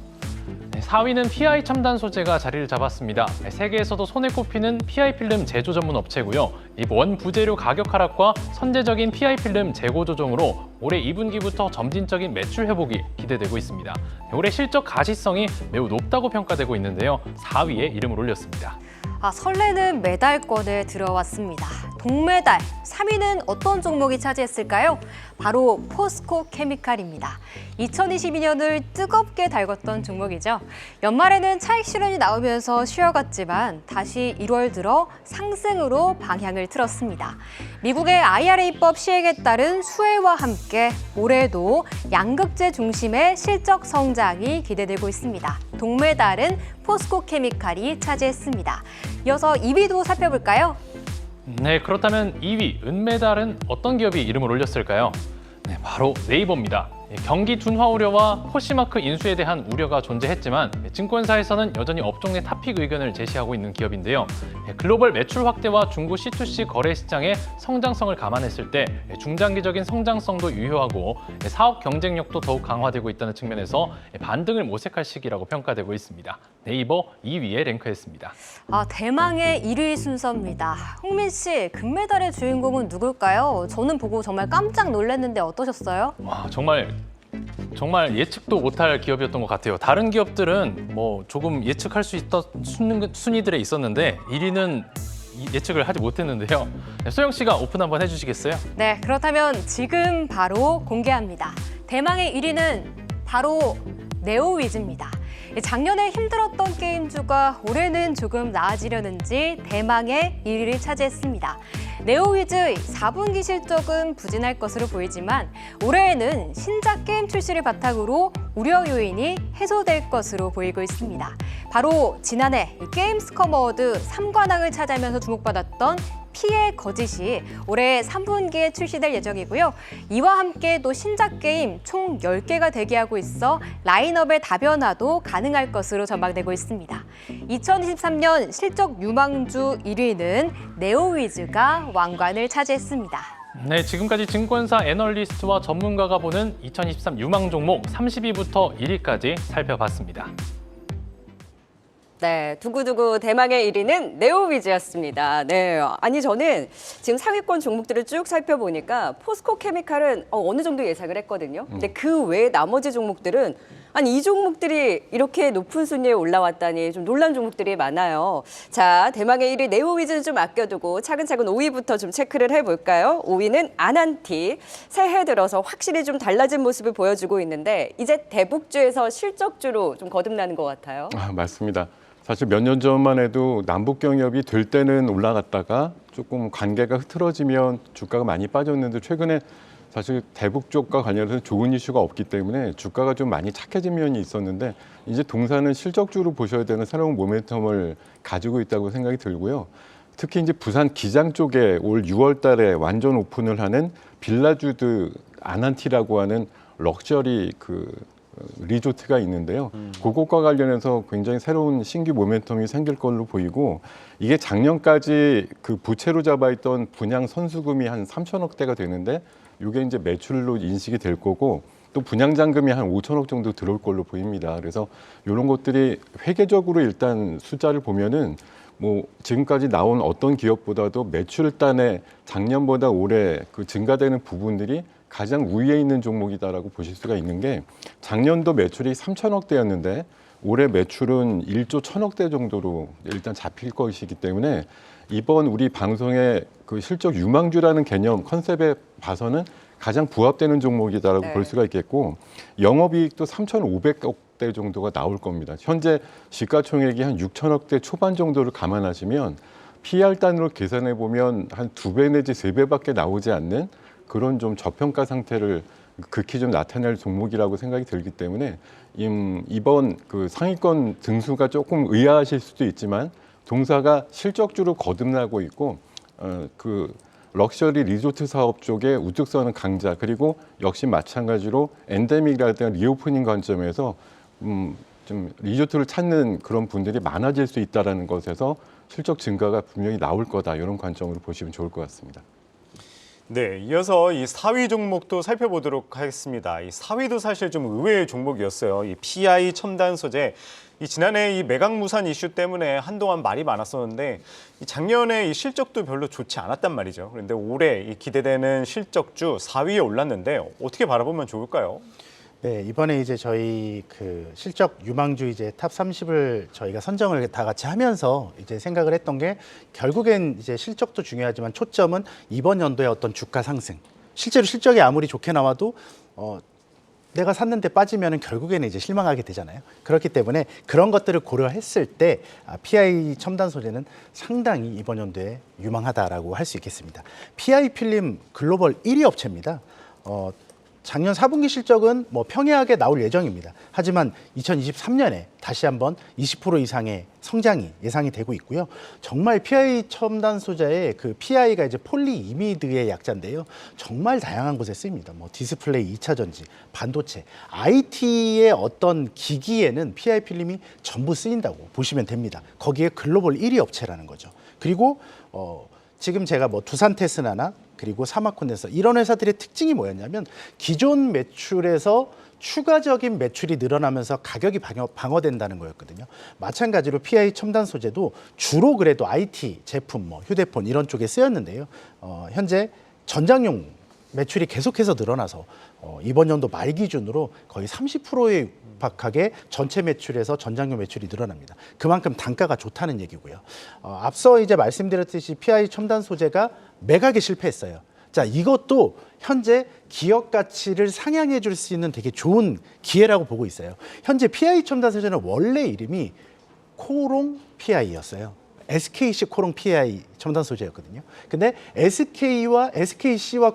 4위는 PI 첨단 소재가 자리를 잡았습니다. 세계에서도 손에 꼽히는 PI 필름 제조 전문 업체고요. 이 원 부재료 가격 하락과 선제적인 PI 필름 재고 조정으로 올해 2분기부터 점진적인 매출 회복이 기대되고 있습니다. 올해 실적 가시성이 매우 높다고 평가되고 있는데요. 4위에 이름을 올렸습니다. 설레는 메달권에 들어왔습니다. 동메달 3위는 어떤 종목이 차지했을까요? 바로 포스코 케미칼입니다. 2022년을 뜨겁게 달궜던 종목이죠. 연말에는 차익 실현이 나오면서 쉬어갔지만 다시 1월 들어 상승으로 방향을 틀었습니다. 미국의 IRA법 시행에 따른 수혜와 함께 올해도 양극재 중심의 실적 성장이 기대되고 있습니다. 동메달은 포스코 케미칼이 차지했습니다. 이어서 2위도 살펴볼까요? 네, 그렇다면 2위 은메달은 어떤 기업이 이름을 올렸을까요? 네, 바로 네이버입니다. 경기 둔화 우려와 포시마크 인수에 대한 우려가 존재했지만 증권사에서는 여전히 업종 내 탑픽 의견을 제시하고 있는 기업인데요. 글로벌 매출 확대와 중국 C2C 거래 시장의 성장성을 감안했을 때 중장기적인 성장성도 유효하고 사업 경쟁력도 더욱 강화되고 있다는 측면에서 반등을 모색할 시기라고 평가되고 있습니다. 네이버 2위에 랭크했습니다. 대망의 1위 순서입니다. 홍민 씨, 금메달의 주인공은 누굴까요? 저는 보고 정말 깜짝 놀랐는데 어떠셨어요? 와, 정말 예측도 못할 기업이었던 것 같아요. 다른 기업들은 뭐 조금 예측할 수 있던 순위들에 있었는데 1위는 예측을 하지 못했는데요. 소영 씨가 오픈 한번 해주시겠어요? 네, 그렇다면 지금 바로 공개합니다. 대망의 1위는 바로 네오위즈입니다. 작년에 힘들었던 게임주가 올해는 조금 나아지려는지 대망의 1위를 차지했습니다. 네오위즈의 4분기 실적은 부진할 것으로 보이지만 올해에는 신작 게임 출시를 바탕으로 우려 요인이 해소될 것으로 보이고 있습니다. 바로 지난해 게임스컴 어워드 3관왕을 차지하면서 주목받았던 피해 거짓이 올해 3분기에 출시될 예정이고요. 이와 함께 또 신작 게임 총 10개가 대기하고 있어 라인업의 다변화도 가능할 것으로 전망되고 있습니다. 2023년 실적 유망주 1위는 네오위즈가 왕관을 차지했습니다. 네, 지금까지 증권사 애널리스트와 전문가가 보는 2023 유망 종목 30위부터 1위까지 살펴봤습니다. 네, 두구두구 대망의 1위는 네오위즈였습니다. 네, 아니 저는 지금 상위권 종목들을 쭉 살펴보니까 포스코 케미칼은 어느 정도 예상을 했거든요. 근데 그 외 나머지 종목들은 아니 이 종목들이 이렇게 높은 순위에 올라왔다니 좀 놀란 종목들이 많아요. 자, 대망의 1위 네오위즈는 좀 아껴두고 차근차근 5위부터 좀 체크를 해볼까요? 5위는 아난티. 새해 들어서 확실히 좀 달라진 모습을 보여주고 있는데 이제 대북주에서 실적주로 좀 거듭나는 것 같아요. 맞습니다. 사실 몇 년 전만 해도 남북 경협이 될 때는 올라갔다가 조금 관계가 흐트러지면 주가가 많이 빠졌는데 최근에 사실 대북 쪽과 관련해서 좋은 이슈가 없기 때문에 주가가 좀 많이 착해진 면이 있었는데 이제 동사는 실적주로 보셔야 되는 새로운 모멘텀을 가지고 있다고 생각이 들고요. 특히 이제 부산 기장 쪽에 올 6월 달에 완전 오픈을 하는 빌라주드 아난티라고 하는 럭셔리 리조트가 있는데요. 그것과 관련해서 굉장히 새로운 신규 모멘텀이 생길 걸로 보이고 이게 작년까지 그 부채로 잡아있던 분양 선수금이 한 3천억 대가 되는데 이게 이제 매출로 인식이 될 거고 또 분양 잔금이 한 5천억 정도 들어올 걸로 보입니다. 그래서 이런 것들이 회계적으로 일단 숫자를 보면은 뭐 지금까지 나온 어떤 기업보다도 매출단에 작년보다 올해 그 증가되는 부분들이 가장 우위에 있는 종목이다라고 보실 수가 있는 게 작년도 매출이 3천억 대였는데 올해 매출은 1조 1천억 대 정도로 일단 잡힐 것이기 때문에 이번 우리 방송의 그 실적 유망주라는 개념 컨셉에 봐서는 가장 부합되는 종목이다라고 네. 볼 수가 있겠고 영업이익도 3,500억 대 정도가 나올 겁니다. 현재 시가총액이 한 6천억 대 초반 정도를 감안하시면 PR 단으로 계산해 보면 한 2배 내지 3배밖에 나오지 않는 그런 좀 저평가 상태를 극히 좀 나타낼 종목이라고 생각이 들기 때문에 이번 그 상위권 등수가 조금 의아하실 수도 있지만 동사가 실적주로 거듭나고 있고 그 럭셔리 리조트 사업 쪽에 우뚝서는 강자 그리고 역시 마찬가지로 엔데믹이라든가 리오프닝 관점에서 좀 리조트를 찾는 그런 분들이 많아질 수 있다는 것에서 실적 증가가 분명히 나올 거다 이런 관점으로 보시면 좋을 것 같습니다. 네, 이어서 이 4위 종목도 살펴보도록 하겠습니다. 이 4위도 사실 좀 의외의 종목이었어요. 이 PI 첨단 소재. 이 지난해 이 매각무산 이슈 때문에 한동안 말이 많았었는데 이 작년에 이 실적도 별로 좋지 않았단 말이죠. 그런데 올해 이 기대되는 실적주 4위에 올랐는데 어떻게 바라보면 좋을까요? 네, 이번에 이제 저희 그 실적 유망주 이제 탑 30을 저희가 선정을 다 같이 하면서 이제 생각을 했던 게 결국엔 이제 실적도 중요하지만 초점은 이번 연도의 어떤 주가 상승. 실제로 실적이 아무리 좋게 나와도 내가 샀는데 빠지면은 결국에는 이제 실망하게 되잖아요. 그렇기 때문에 그런 것들을 고려했을 때 PI 첨단 소재는 상당히 이번 연도에 유망하다라고 할 수 있겠습니다. PI 필름 글로벌 1위 업체입니다. 작년 4분기 실적은 뭐 평이하게 나올 예정입니다. 하지만 2023년에 다시 한번 20% 이상의 성장이 예상이 되고 있고요. 정말 PI 첨단 소재의 그 PI가 이제 폴리이미드의 약자인데요. 정말 다양한 곳에 쓰입니다. 뭐 디스플레이, 2차 전지, 반도체, IT의 어떤 기기에는 PI 필름이 전부 쓰인다고 보시면 됩니다. 거기에 글로벌 1위 업체라는 거죠. 그리고 지금 제가 뭐 두산 테스나나 그리고 사마콘덴서 이런 회사들의 특징이 뭐였냐면 기존 매출에서 추가적인 매출이 늘어나면서 가격이 방어된다는 거였거든요. 마찬가지로 PI 첨단 소재도 주로 그래도 IT 제품, 뭐 휴대폰 이런 쪽에 쓰였는데요. 현재 전장용 매출이 계속해서 늘어나서 이번 연도 말 기준으로 거의 30%에 육박하게 전체 매출에서 전장용 매출이 늘어납니다. 그만큼 단가가 좋다는 얘기고요. 앞서 이제 말씀드렸듯이 PI 첨단 소재가 매각에 실패했어요. 자, 이것도 현재 기업 가치를 상향해 줄 수 있는 되게 좋은 기회라고 보고 있어요. 현재 PI 첨단 소재는 원래 이름이 코롱 PI였어요. SKC 코롱 PI 첨단 소재였거든요. 근데 SKC와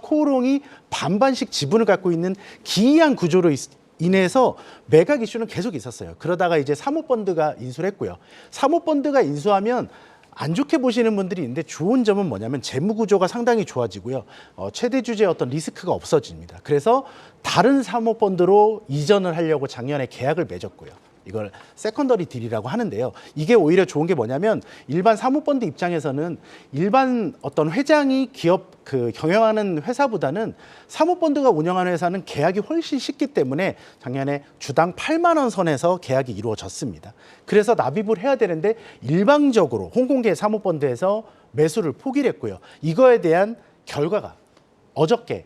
코롱이 반반씩 지분을 갖고 있는 기이한 구조로 인해서 매각 이슈는 계속 있었어요. 그러다가 이제 사모펀드가 인수를 했고요. 사모펀드가 인수하면 안 좋게 보시는 분들이 있는데 좋은 점은 뭐냐면 재무 구조가 상당히 좋아지고요. 최대 주주의 어떤 리스크가 없어집니다. 그래서 다른 사모펀드로 이전을 하려고 작년에 계약을 맺었고요. 이걸 세컨더리 딜이라고 하는데요. 이게 오히려 좋은 게 뭐냐면 일반 사모펀드 입장에서는 일반 어떤 회장이 기업 경영하는 회사보다는 사모펀드가 운영하는 회사는 계약이 훨씬 쉽기 때문에 작년에 주당 8만 원 선에서 계약이 이루어졌습니다. 그래서 납입을 해야 되는데 일방적으로 홍콩계 사모펀드에서 매수를 포기를 했고요. 이거에 대한 결과가 어저께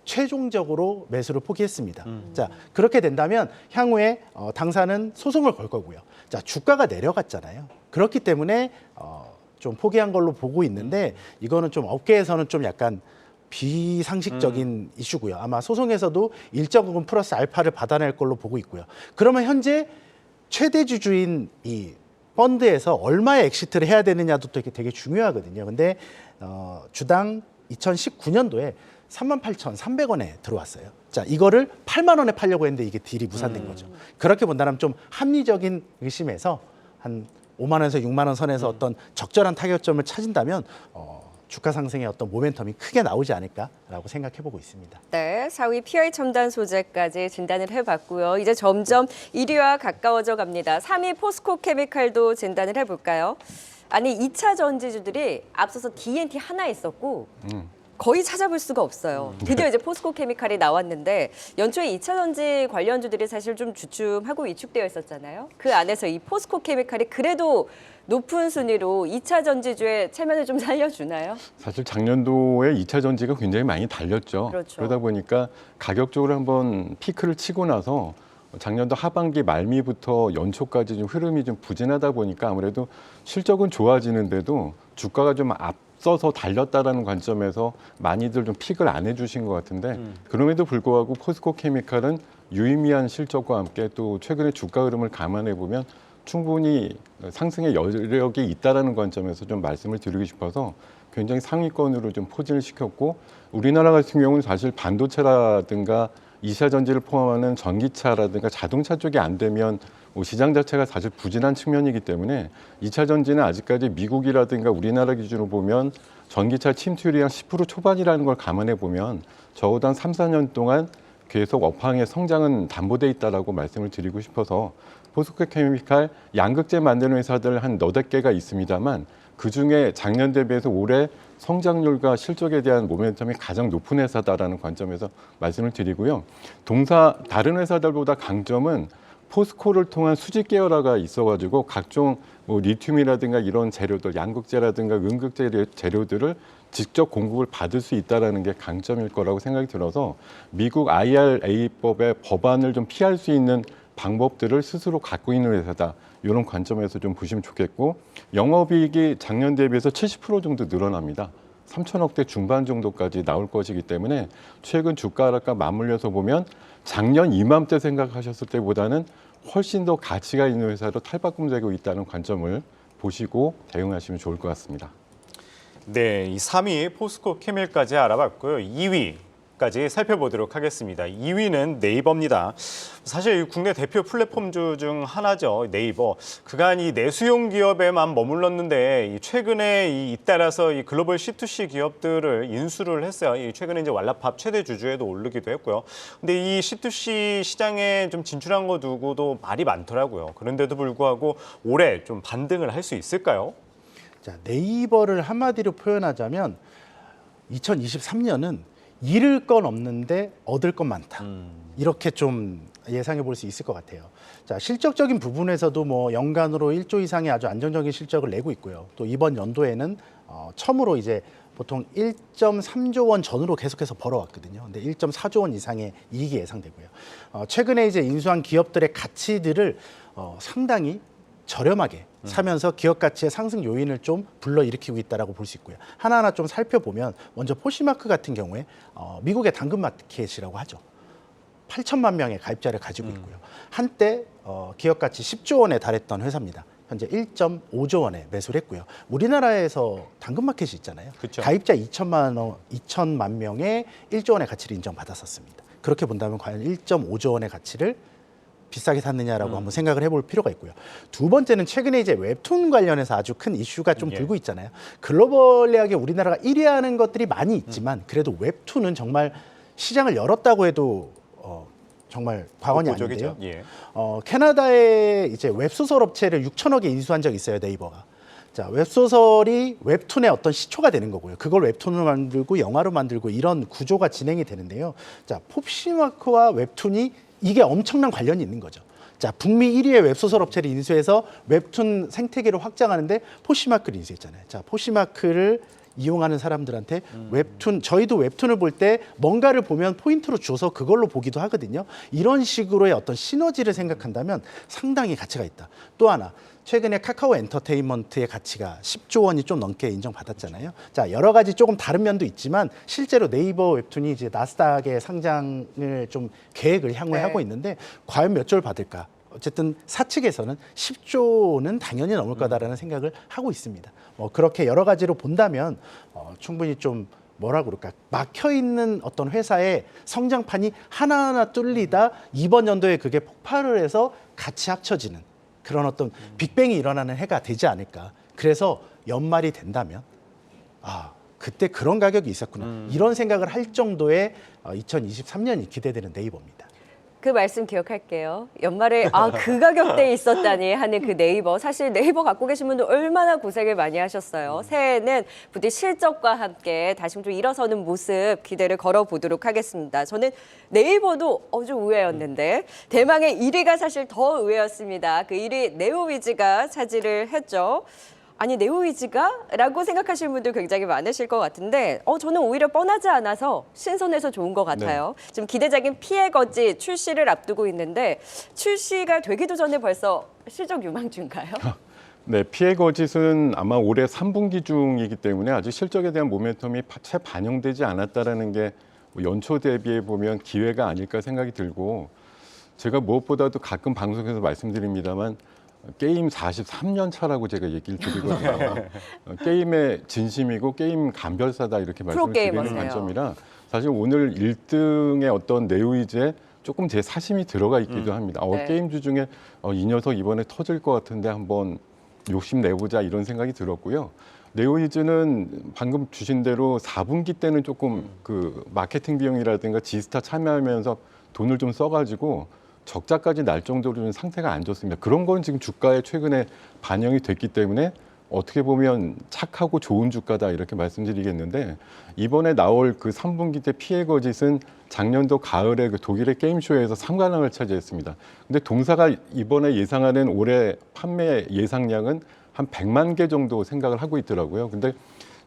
최종적으로 매수를 포기했습니다. 자, 그렇게 된다면 향후에 당사는 소송을 걸 거고요. 자, 주가가 내려갔잖아요. 그렇기 때문에 좀 포기한 걸로 보고 있는데 이거는 좀 업계에서는 좀 약간 비상식적인 이슈고요. 아마 소송에서도 일정 부분 플러스 알파를 받아낼 걸로 보고 있고요. 그러면 현재 최대 주주인 이 펀드에서 얼마의 엑시트를 해야 되느냐도 되게 중요하거든요. 근데 주당 2019년도에 38,300원에 들어왔어요. 자, 이거를 8만 원에 팔려고 했는데 이게 딜이 무산된 거죠. 그렇게 본다면 좀 합리적인 의심에서 한 5만 원에서 6만 원 선에서 어떤 적절한 타격점을 찾은다면 주가 상승의 어떤 모멘텀이 크게 나오지 않을까라고 생각해보고 있습니다. 네, 4위 PI 첨단 소재까지 진단을 해봤고요. 이제 점점 1위와 가까워져 갑니다. 3위 포스코 케미칼도 진단을 해볼까요? 아니, 2차 전지주들이 앞서서 D&T 하나 있었고 거의 찾아볼 수가 없어요. 드디어 이제 포스코 케미칼이 나왔는데 연초에 2차 전지 관련주들이 사실 좀 주춤하고 위축되어 있었잖아요. 그 안에서 이 포스코 케미칼이 그래도 높은 순위로 2차 전지주의 체면을 좀 살려주나요? 사실 작년도에 2차 전지가 굉장히 많이 달렸죠. 그렇죠. 그러다 보니까 가격적으로 한번 피크를 치고 나서 작년도 하반기 말미부터 연초까지 좀 흐름이 좀 부진하다 보니까 아무래도 실적은 좋아지는데도 주가가 좀 앞서서 달렸다라는 관점에서 많이들 좀 픽을 안 해주신 것 같은데 그럼에도 불구하고 포스코 케미칼은 유의미한 실적과 함께 또 최근의 주가 흐름을 감안해 보면 충분히 상승의 여력이 있다라는 관점에서 좀 말씀을 드리고 싶어서 굉장히 상위권으로 좀 포진을 시켰고 우리나라 같은 경우는 사실 반도체라든가 2차 전지를 포함하는 전기차라든가 자동차 쪽이 안 되면 시장 자체가 사실 부진한 측면이기 때문에 2차 전지는 아직까지 미국이라든가 우리나라 기준으로 보면 전기차 침투율이 한 10% 초반이라는 걸 감안해 보면 적어도 한 3, 4년 동안 계속 업황의 성장은 담보돼 있다라고 말씀을 드리고 싶어서 포스코 케미칼 양극재 만드는 회사들 한 너댓 개가 있습니다만 그중에 작년 대비해서 올해 성장률과 실적에 대한 모멘텀이 가장 높은 회사다라는 관점에서 말씀을 드리고요. 다른 회사들보다 강점은 포스코를 통한 수직 계열화가 있어가지고 각종 리튬이라든가 이런 재료들, 양극재라든가 음극재 재료들을 직접 공급을 받을 수 있다는 게 강점일 거라고 생각이 들어서 미국 IRA법의 법안을 좀 피할 수 있는 방법들을 스스로 갖고 있는 회사다. 이런 관점에서 좀 보시면 좋겠고 영업이익이 작년 대비해서 70% 정도 늘어납니다. 3천억대 중반 정도까지 나올 것이기 때문에 최근 주가 하락과 맞물려서 보면 작년 이맘때 생각하셨을 때보다는 훨씬 더 가치가 있는 회사로 탈바꿈되고 있다는 관점을 보시고 대응하시면 좋을 것 같습니다. 네, 이 3위 포스코 케밀까지 알아봤고요. 2위 순위까지 살펴보도록 하겠습니다. 2위는 네이버입니다. 사실 국내 대표 플랫폼주 중 하나죠. 네이버. 그간 이 내수용 기업에만 머물렀는데 최근에 잇따라서 이 글로벌 C2C 기업들을 인수를 했어요. 최근에 이제 왈라팝 최대 주주에도 오르기도 했고요. 근데 이 C2C 시장에 좀 진출한 거 두고도 말이 많더라고요. 그런데도 불구하고 올해 좀 반등을 할 수 있을까요? 자, 네이버를 한마디로 표현하자면 2023년은 잃을 건 없는데 얻을 건 많다. 이렇게 좀 예상해 볼 수 있을 것 같아요. 자, 실적적인 부분에서도 뭐 연간으로 1조 이상의 아주 안정적인 실적을 내고 있고요. 또 이번 연도에는 처음으로 이제 보통 1.3조 원 전후로 계속해서 벌어왔거든요. 근데 1.4조 원 이상의 이익이 예상되고요. 최근에 이제 인수한 기업들의 가치들을 상당히 저렴하게 사면서 기업 가치의 상승 요인을 좀 불러일으키고 있다라고 볼 수 있고요. 하나하나 좀 살펴보면 먼저 포시마크 같은 경우에 미국의 당근마켓이라고 하죠. 8천만 명의 가입자를 가지고 있고요. 한때 기업 가치 10조 원에 달했던 회사입니다. 현재 1.5조 원에 매수를 했고요. 우리나라에서 당근마켓이 있잖아요. 그쵸. 가입자 2천만 명의 1조 원의 가치를 인정받았었습니다. 그렇게 본다면 과연 1.5조 원의 가치를 비싸게 샀느냐라고 한번 생각을 해볼 필요가 있고요. 두 번째는 최근에 이제 웹툰 관련해서 아주 큰 이슈가 좀 불고 있잖아요. 글로벌하게 우리나라가 1위 하는 것들이 많이 있지만 그래도 웹툰은 정말 시장을 열었다고 해도 정말 과언이 아닌데요. 예. 캐나다의 이제 웹소설 업체를 6천억에 인수한 적이 있어요, 네이버가. 자, 웹소설이 웹툰의 어떤 시초가 되는 거고요. 그걸 웹툰으로 만들고 영화로 만들고 이런 구조가 진행이 되는데요. 자, pop시마크와 웹툰이 이게 엄청난 관련이 있는 거죠. 자, 북미 1위의 웹소설 업체를 인수해서 웹툰 생태계를 확장하는데 포시마크를 인수했잖아요. 자, 포시마크를 이용하는 사람들한테 웹툰, 저희도 웹툰을 볼 때 뭔가를 보면 포인트로 줘서 그걸로 보기도 하거든요. 이런 식으로의 어떤 시너지를 생각한다면 상당히 가치가 있다. 또 하나, 최근에 카카오 엔터테인먼트의 가치가 10조 원이 좀 넘게 인정받았잖아요. 자, 여러 가지 조금 다른 면도 있지만 실제로 네이버 웹툰이 이제 나스닥에 상장을 좀 계획을 향후에 하고 있는데 과연 몇 조를 받을까? 어쨌든 사측에서는 10조는 당연히 넘을 거다라는 생각을 하고 있습니다. 그렇게 여러 가지로 본다면 충분히 좀 뭐라 그럴까, 막혀 있는 어떤 회사의 성장판이 하나하나 뚫리다 이번 연도에 그게 폭발을 해서 같이 합쳐지는 그런 어떤 빅뱅이 일어나는 해가 되지 않을까. 그래서 연말이 된다면 그때 그런 가격이 있었구나. 이런 생각을 할 정도의 2023년이 기대되는 네이버입니다. 그 말씀 기억할게요. 연말에 그 가격대에 있었다니 하는 그 네이버. 사실 네이버 갖고 계신 분들 얼마나 고생을 많이 하셨어요. 새해에는 부디 실적과 함께 다시 좀 일어서는 모습 기대를 걸어보도록 하겠습니다. 저는 네이버도 좀 의외였는데 대망의 1위가 사실 더 의외였습니다. 그 1위 네오위즈가 차지를 했죠. 아니 네오위즈가? 라고 생각하시는 분들 굉장히 많으실 것 같은데 저는 오히려 뻔하지 않아서 신선해서 좋은 것 같아요. 지금 기대작인 피해 거지 출시를 앞두고 있는데 출시가 되기도 전에 벌써 실적 유망주인가요? 네, 피해 거짓은 아마 올해 3분기 중이기 때문에 아직 실적에 대한 모멘텀이 채 반영되지 않았다라는 게 연초 대비해 보면 기회가 아닐까 생각이 들고, 제가 무엇보다도 가끔 방송에서 말씀드립니다만 게임 43년 차라고 제가 얘기를 드리거든요. 게임의 진심이고 게임 감별사다 이렇게 말씀을 드리는 프로게이머세요. 관점이라 사실 오늘 1등의 어떤 네오위즈에 조금 제 사심이 들어가 있기도 합니다. 네. 게임주 중에 이 녀석 이번에 터질 것 같은데 한번 욕심내보자 이런 생각이 들었고요. 네오위즈는 방금 주신 대로 4분기 때는 조금 그 마케팅 비용이라든가 지스타 참여하면서 돈을 좀 써가지고 적자까지 날 정도로 좀 상태가 안 좋습니다. 그런 건 지금 주가에 최근에 반영이 됐기 때문에 어떻게 보면 착하고 좋은 주가다 이렇게 말씀드리겠는데, 이번에 나올 그 3분기 때 피해 거짓은 작년도 가을에 그 독일의 게임쇼에서 3관왕을 차지했습니다. 근데 동사가 이번에 예상하는 올해 판매 예상량은 한 100만 개 정도 생각을 하고 있더라고요. 근데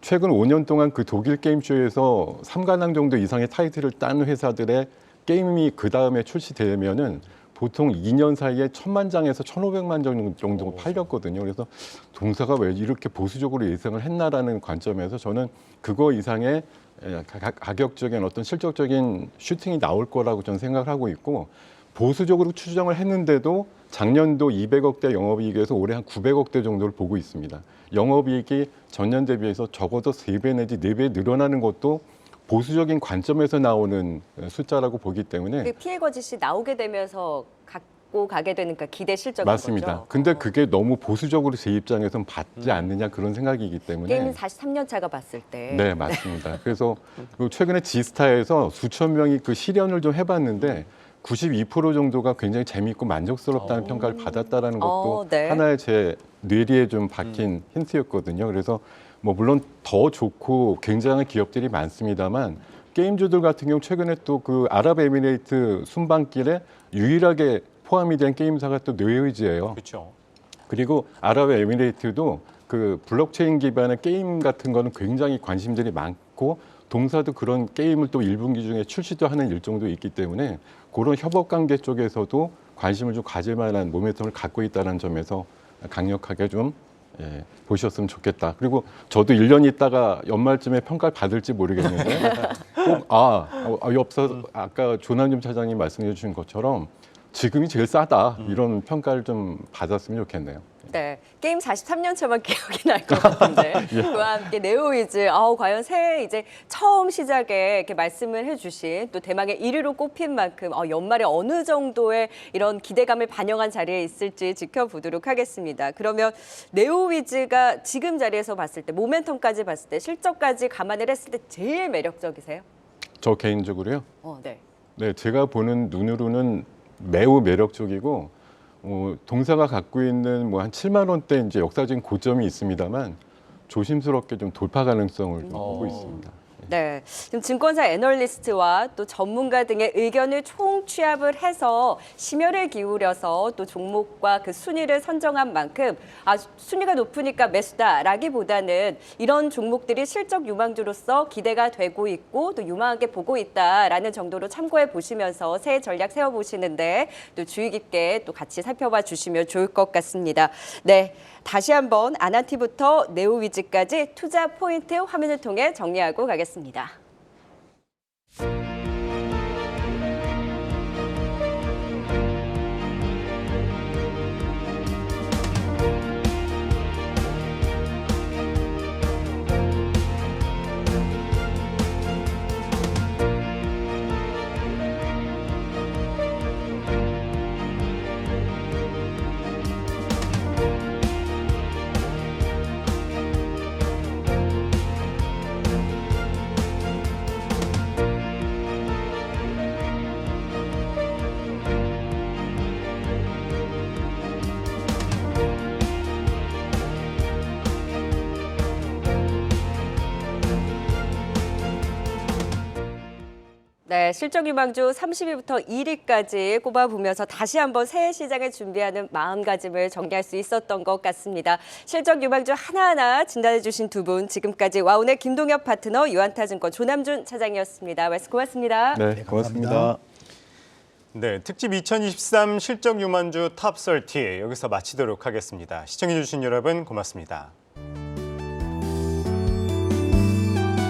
최근 5년 동안 그 독일 게임쇼에서 3관왕 정도 이상의 타이틀을 딴 회사들의 게임이 그 다음에 출시되면은 보통 2년 사이에 1000만 장에서 1500만 장 정도 팔렸거든요. 그래서 동사가 왜 이렇게 보수적으로 예상을 했나라는 관점에서 저는 그거 이상의 가격적인 어떤 실적적인 슈팅이 나올 거라고 저는 생각을 하고 있고, 보수적으로 추정을 했는데도 작년도 200억대 영업이익에서 올해 한 900억대 정도를 보고 있습니다. 영업이익이 전년 대비해서 적어도 3배 내지 4배 늘어나는 것도 보수적인 관점에서 나오는 숫자라고 보기 때문에 피해 거짓이 나오게 되면서 갖고 가게 되는 그 기대 실적인 맞습니다. 거죠. 근데 그게 너무 보수적으로 제 입장에선 받지 않느냐 그런 생각이기 때문에 게임은 43년 차가 봤을 때. 네, 맞습니다. 그래서 최근에 지스타에서 수천 명이 그 실현을 좀 해봤는데 92% 정도가 굉장히 재미있고 만족스럽다는 평가를 받았다라는 것도 네. 하나의 제 뇌리에 좀 박힌 힌트였거든요. 그래서 뭐 물론 더 좋고 굉장한 기업들이 많습니다만 게임주들 같은 경우 최근에 또 그 아랍에미레이트 순방길에 유일하게 포함이 된 게임사가 또 뇌의지예요. 그렇죠. 그리고 아랍에미레이트도 그 블록체인 기반의 게임 같은 거는 굉장히 관심들이 많고 동사도 그런 게임을 또 1분기 중에 출시도 하는 일정도 있기 때문에 그런 협업 관계 쪽에서도 관심을 좀 가질 만한 모멘텀을 갖고 있다는 점에서 강력하게 좀 보셨으면 좋겠다. 그리고 저도 1년 있다가 연말쯤에 평가를 받을지 모르겠는데 꼭 옆서 아까 조남준 차장님 말씀해 주신 것처럼 지금이 제일 싸다 이런 평가를 좀 받았으면 좋겠네요. 네, 게임 43년 차만 기억이 날 것 같은데 그와 함께 네오위즈 과연 새해 이제 처음 시작에 이렇게 말씀을 해주신 또 대망의 1위로 꼽힌 만큼 연말에 어느 정도의 이런 기대감을 반영한 자리에 있을지 지켜보도록 하겠습니다. 그러면 네오위즈가 지금 자리에서 봤을 때 모멘텀까지 봤을 때 실적까지 감안을 했을 때 제일 매력적이세요? 저 개인적으로요. 네. 네, 제가 보는 눈으로는 매우 매력적이고 동사가 갖고 있는 뭐 한 7만 원대 이제 역사적인 고점이 있습니다만 조심스럽게 좀 돌파 가능성을 좀 보고 있습니다. 네, 지금 증권사 애널리스트와 또 전문가 등의 의견을 총취합을 해서 심혈을 기울여서 또 종목과 그 순위를 선정한 만큼 순위가 높으니까 매수다라기보다는 이런 종목들이 실적 유망주로서 기대가 되고 있고 또 유망하게 보고 있다라는 정도로 참고해 보시면서 새해 전략 세워보시는데 또 주의 깊게 또 같이 살펴봐 주시면 좋을 것 같습니다. 네, 다시 한번 아나티부터 네오위즈까지 투자 포인트 화면을 통해 정리하고 가겠습니다. 네, 실적 유망주 30위부터 1위까지 꼽아보면서 다시 한번 새해 시장을 준비하는 마음가짐을 정리할 수 있었던 것 같습니다. 실적 유망주 하나하나 진단해 주신 두 분, 지금까지 와운의 김동엽 파트너, 유한타증권 조남준 차장이었습니다. 말씀 고맙습니다. 네, 고맙습니다. 네, 특집 2023 실적 유망주 탑30 여기서 마치도록 하겠습니다. 시청해 주신 여러분 고맙습니다.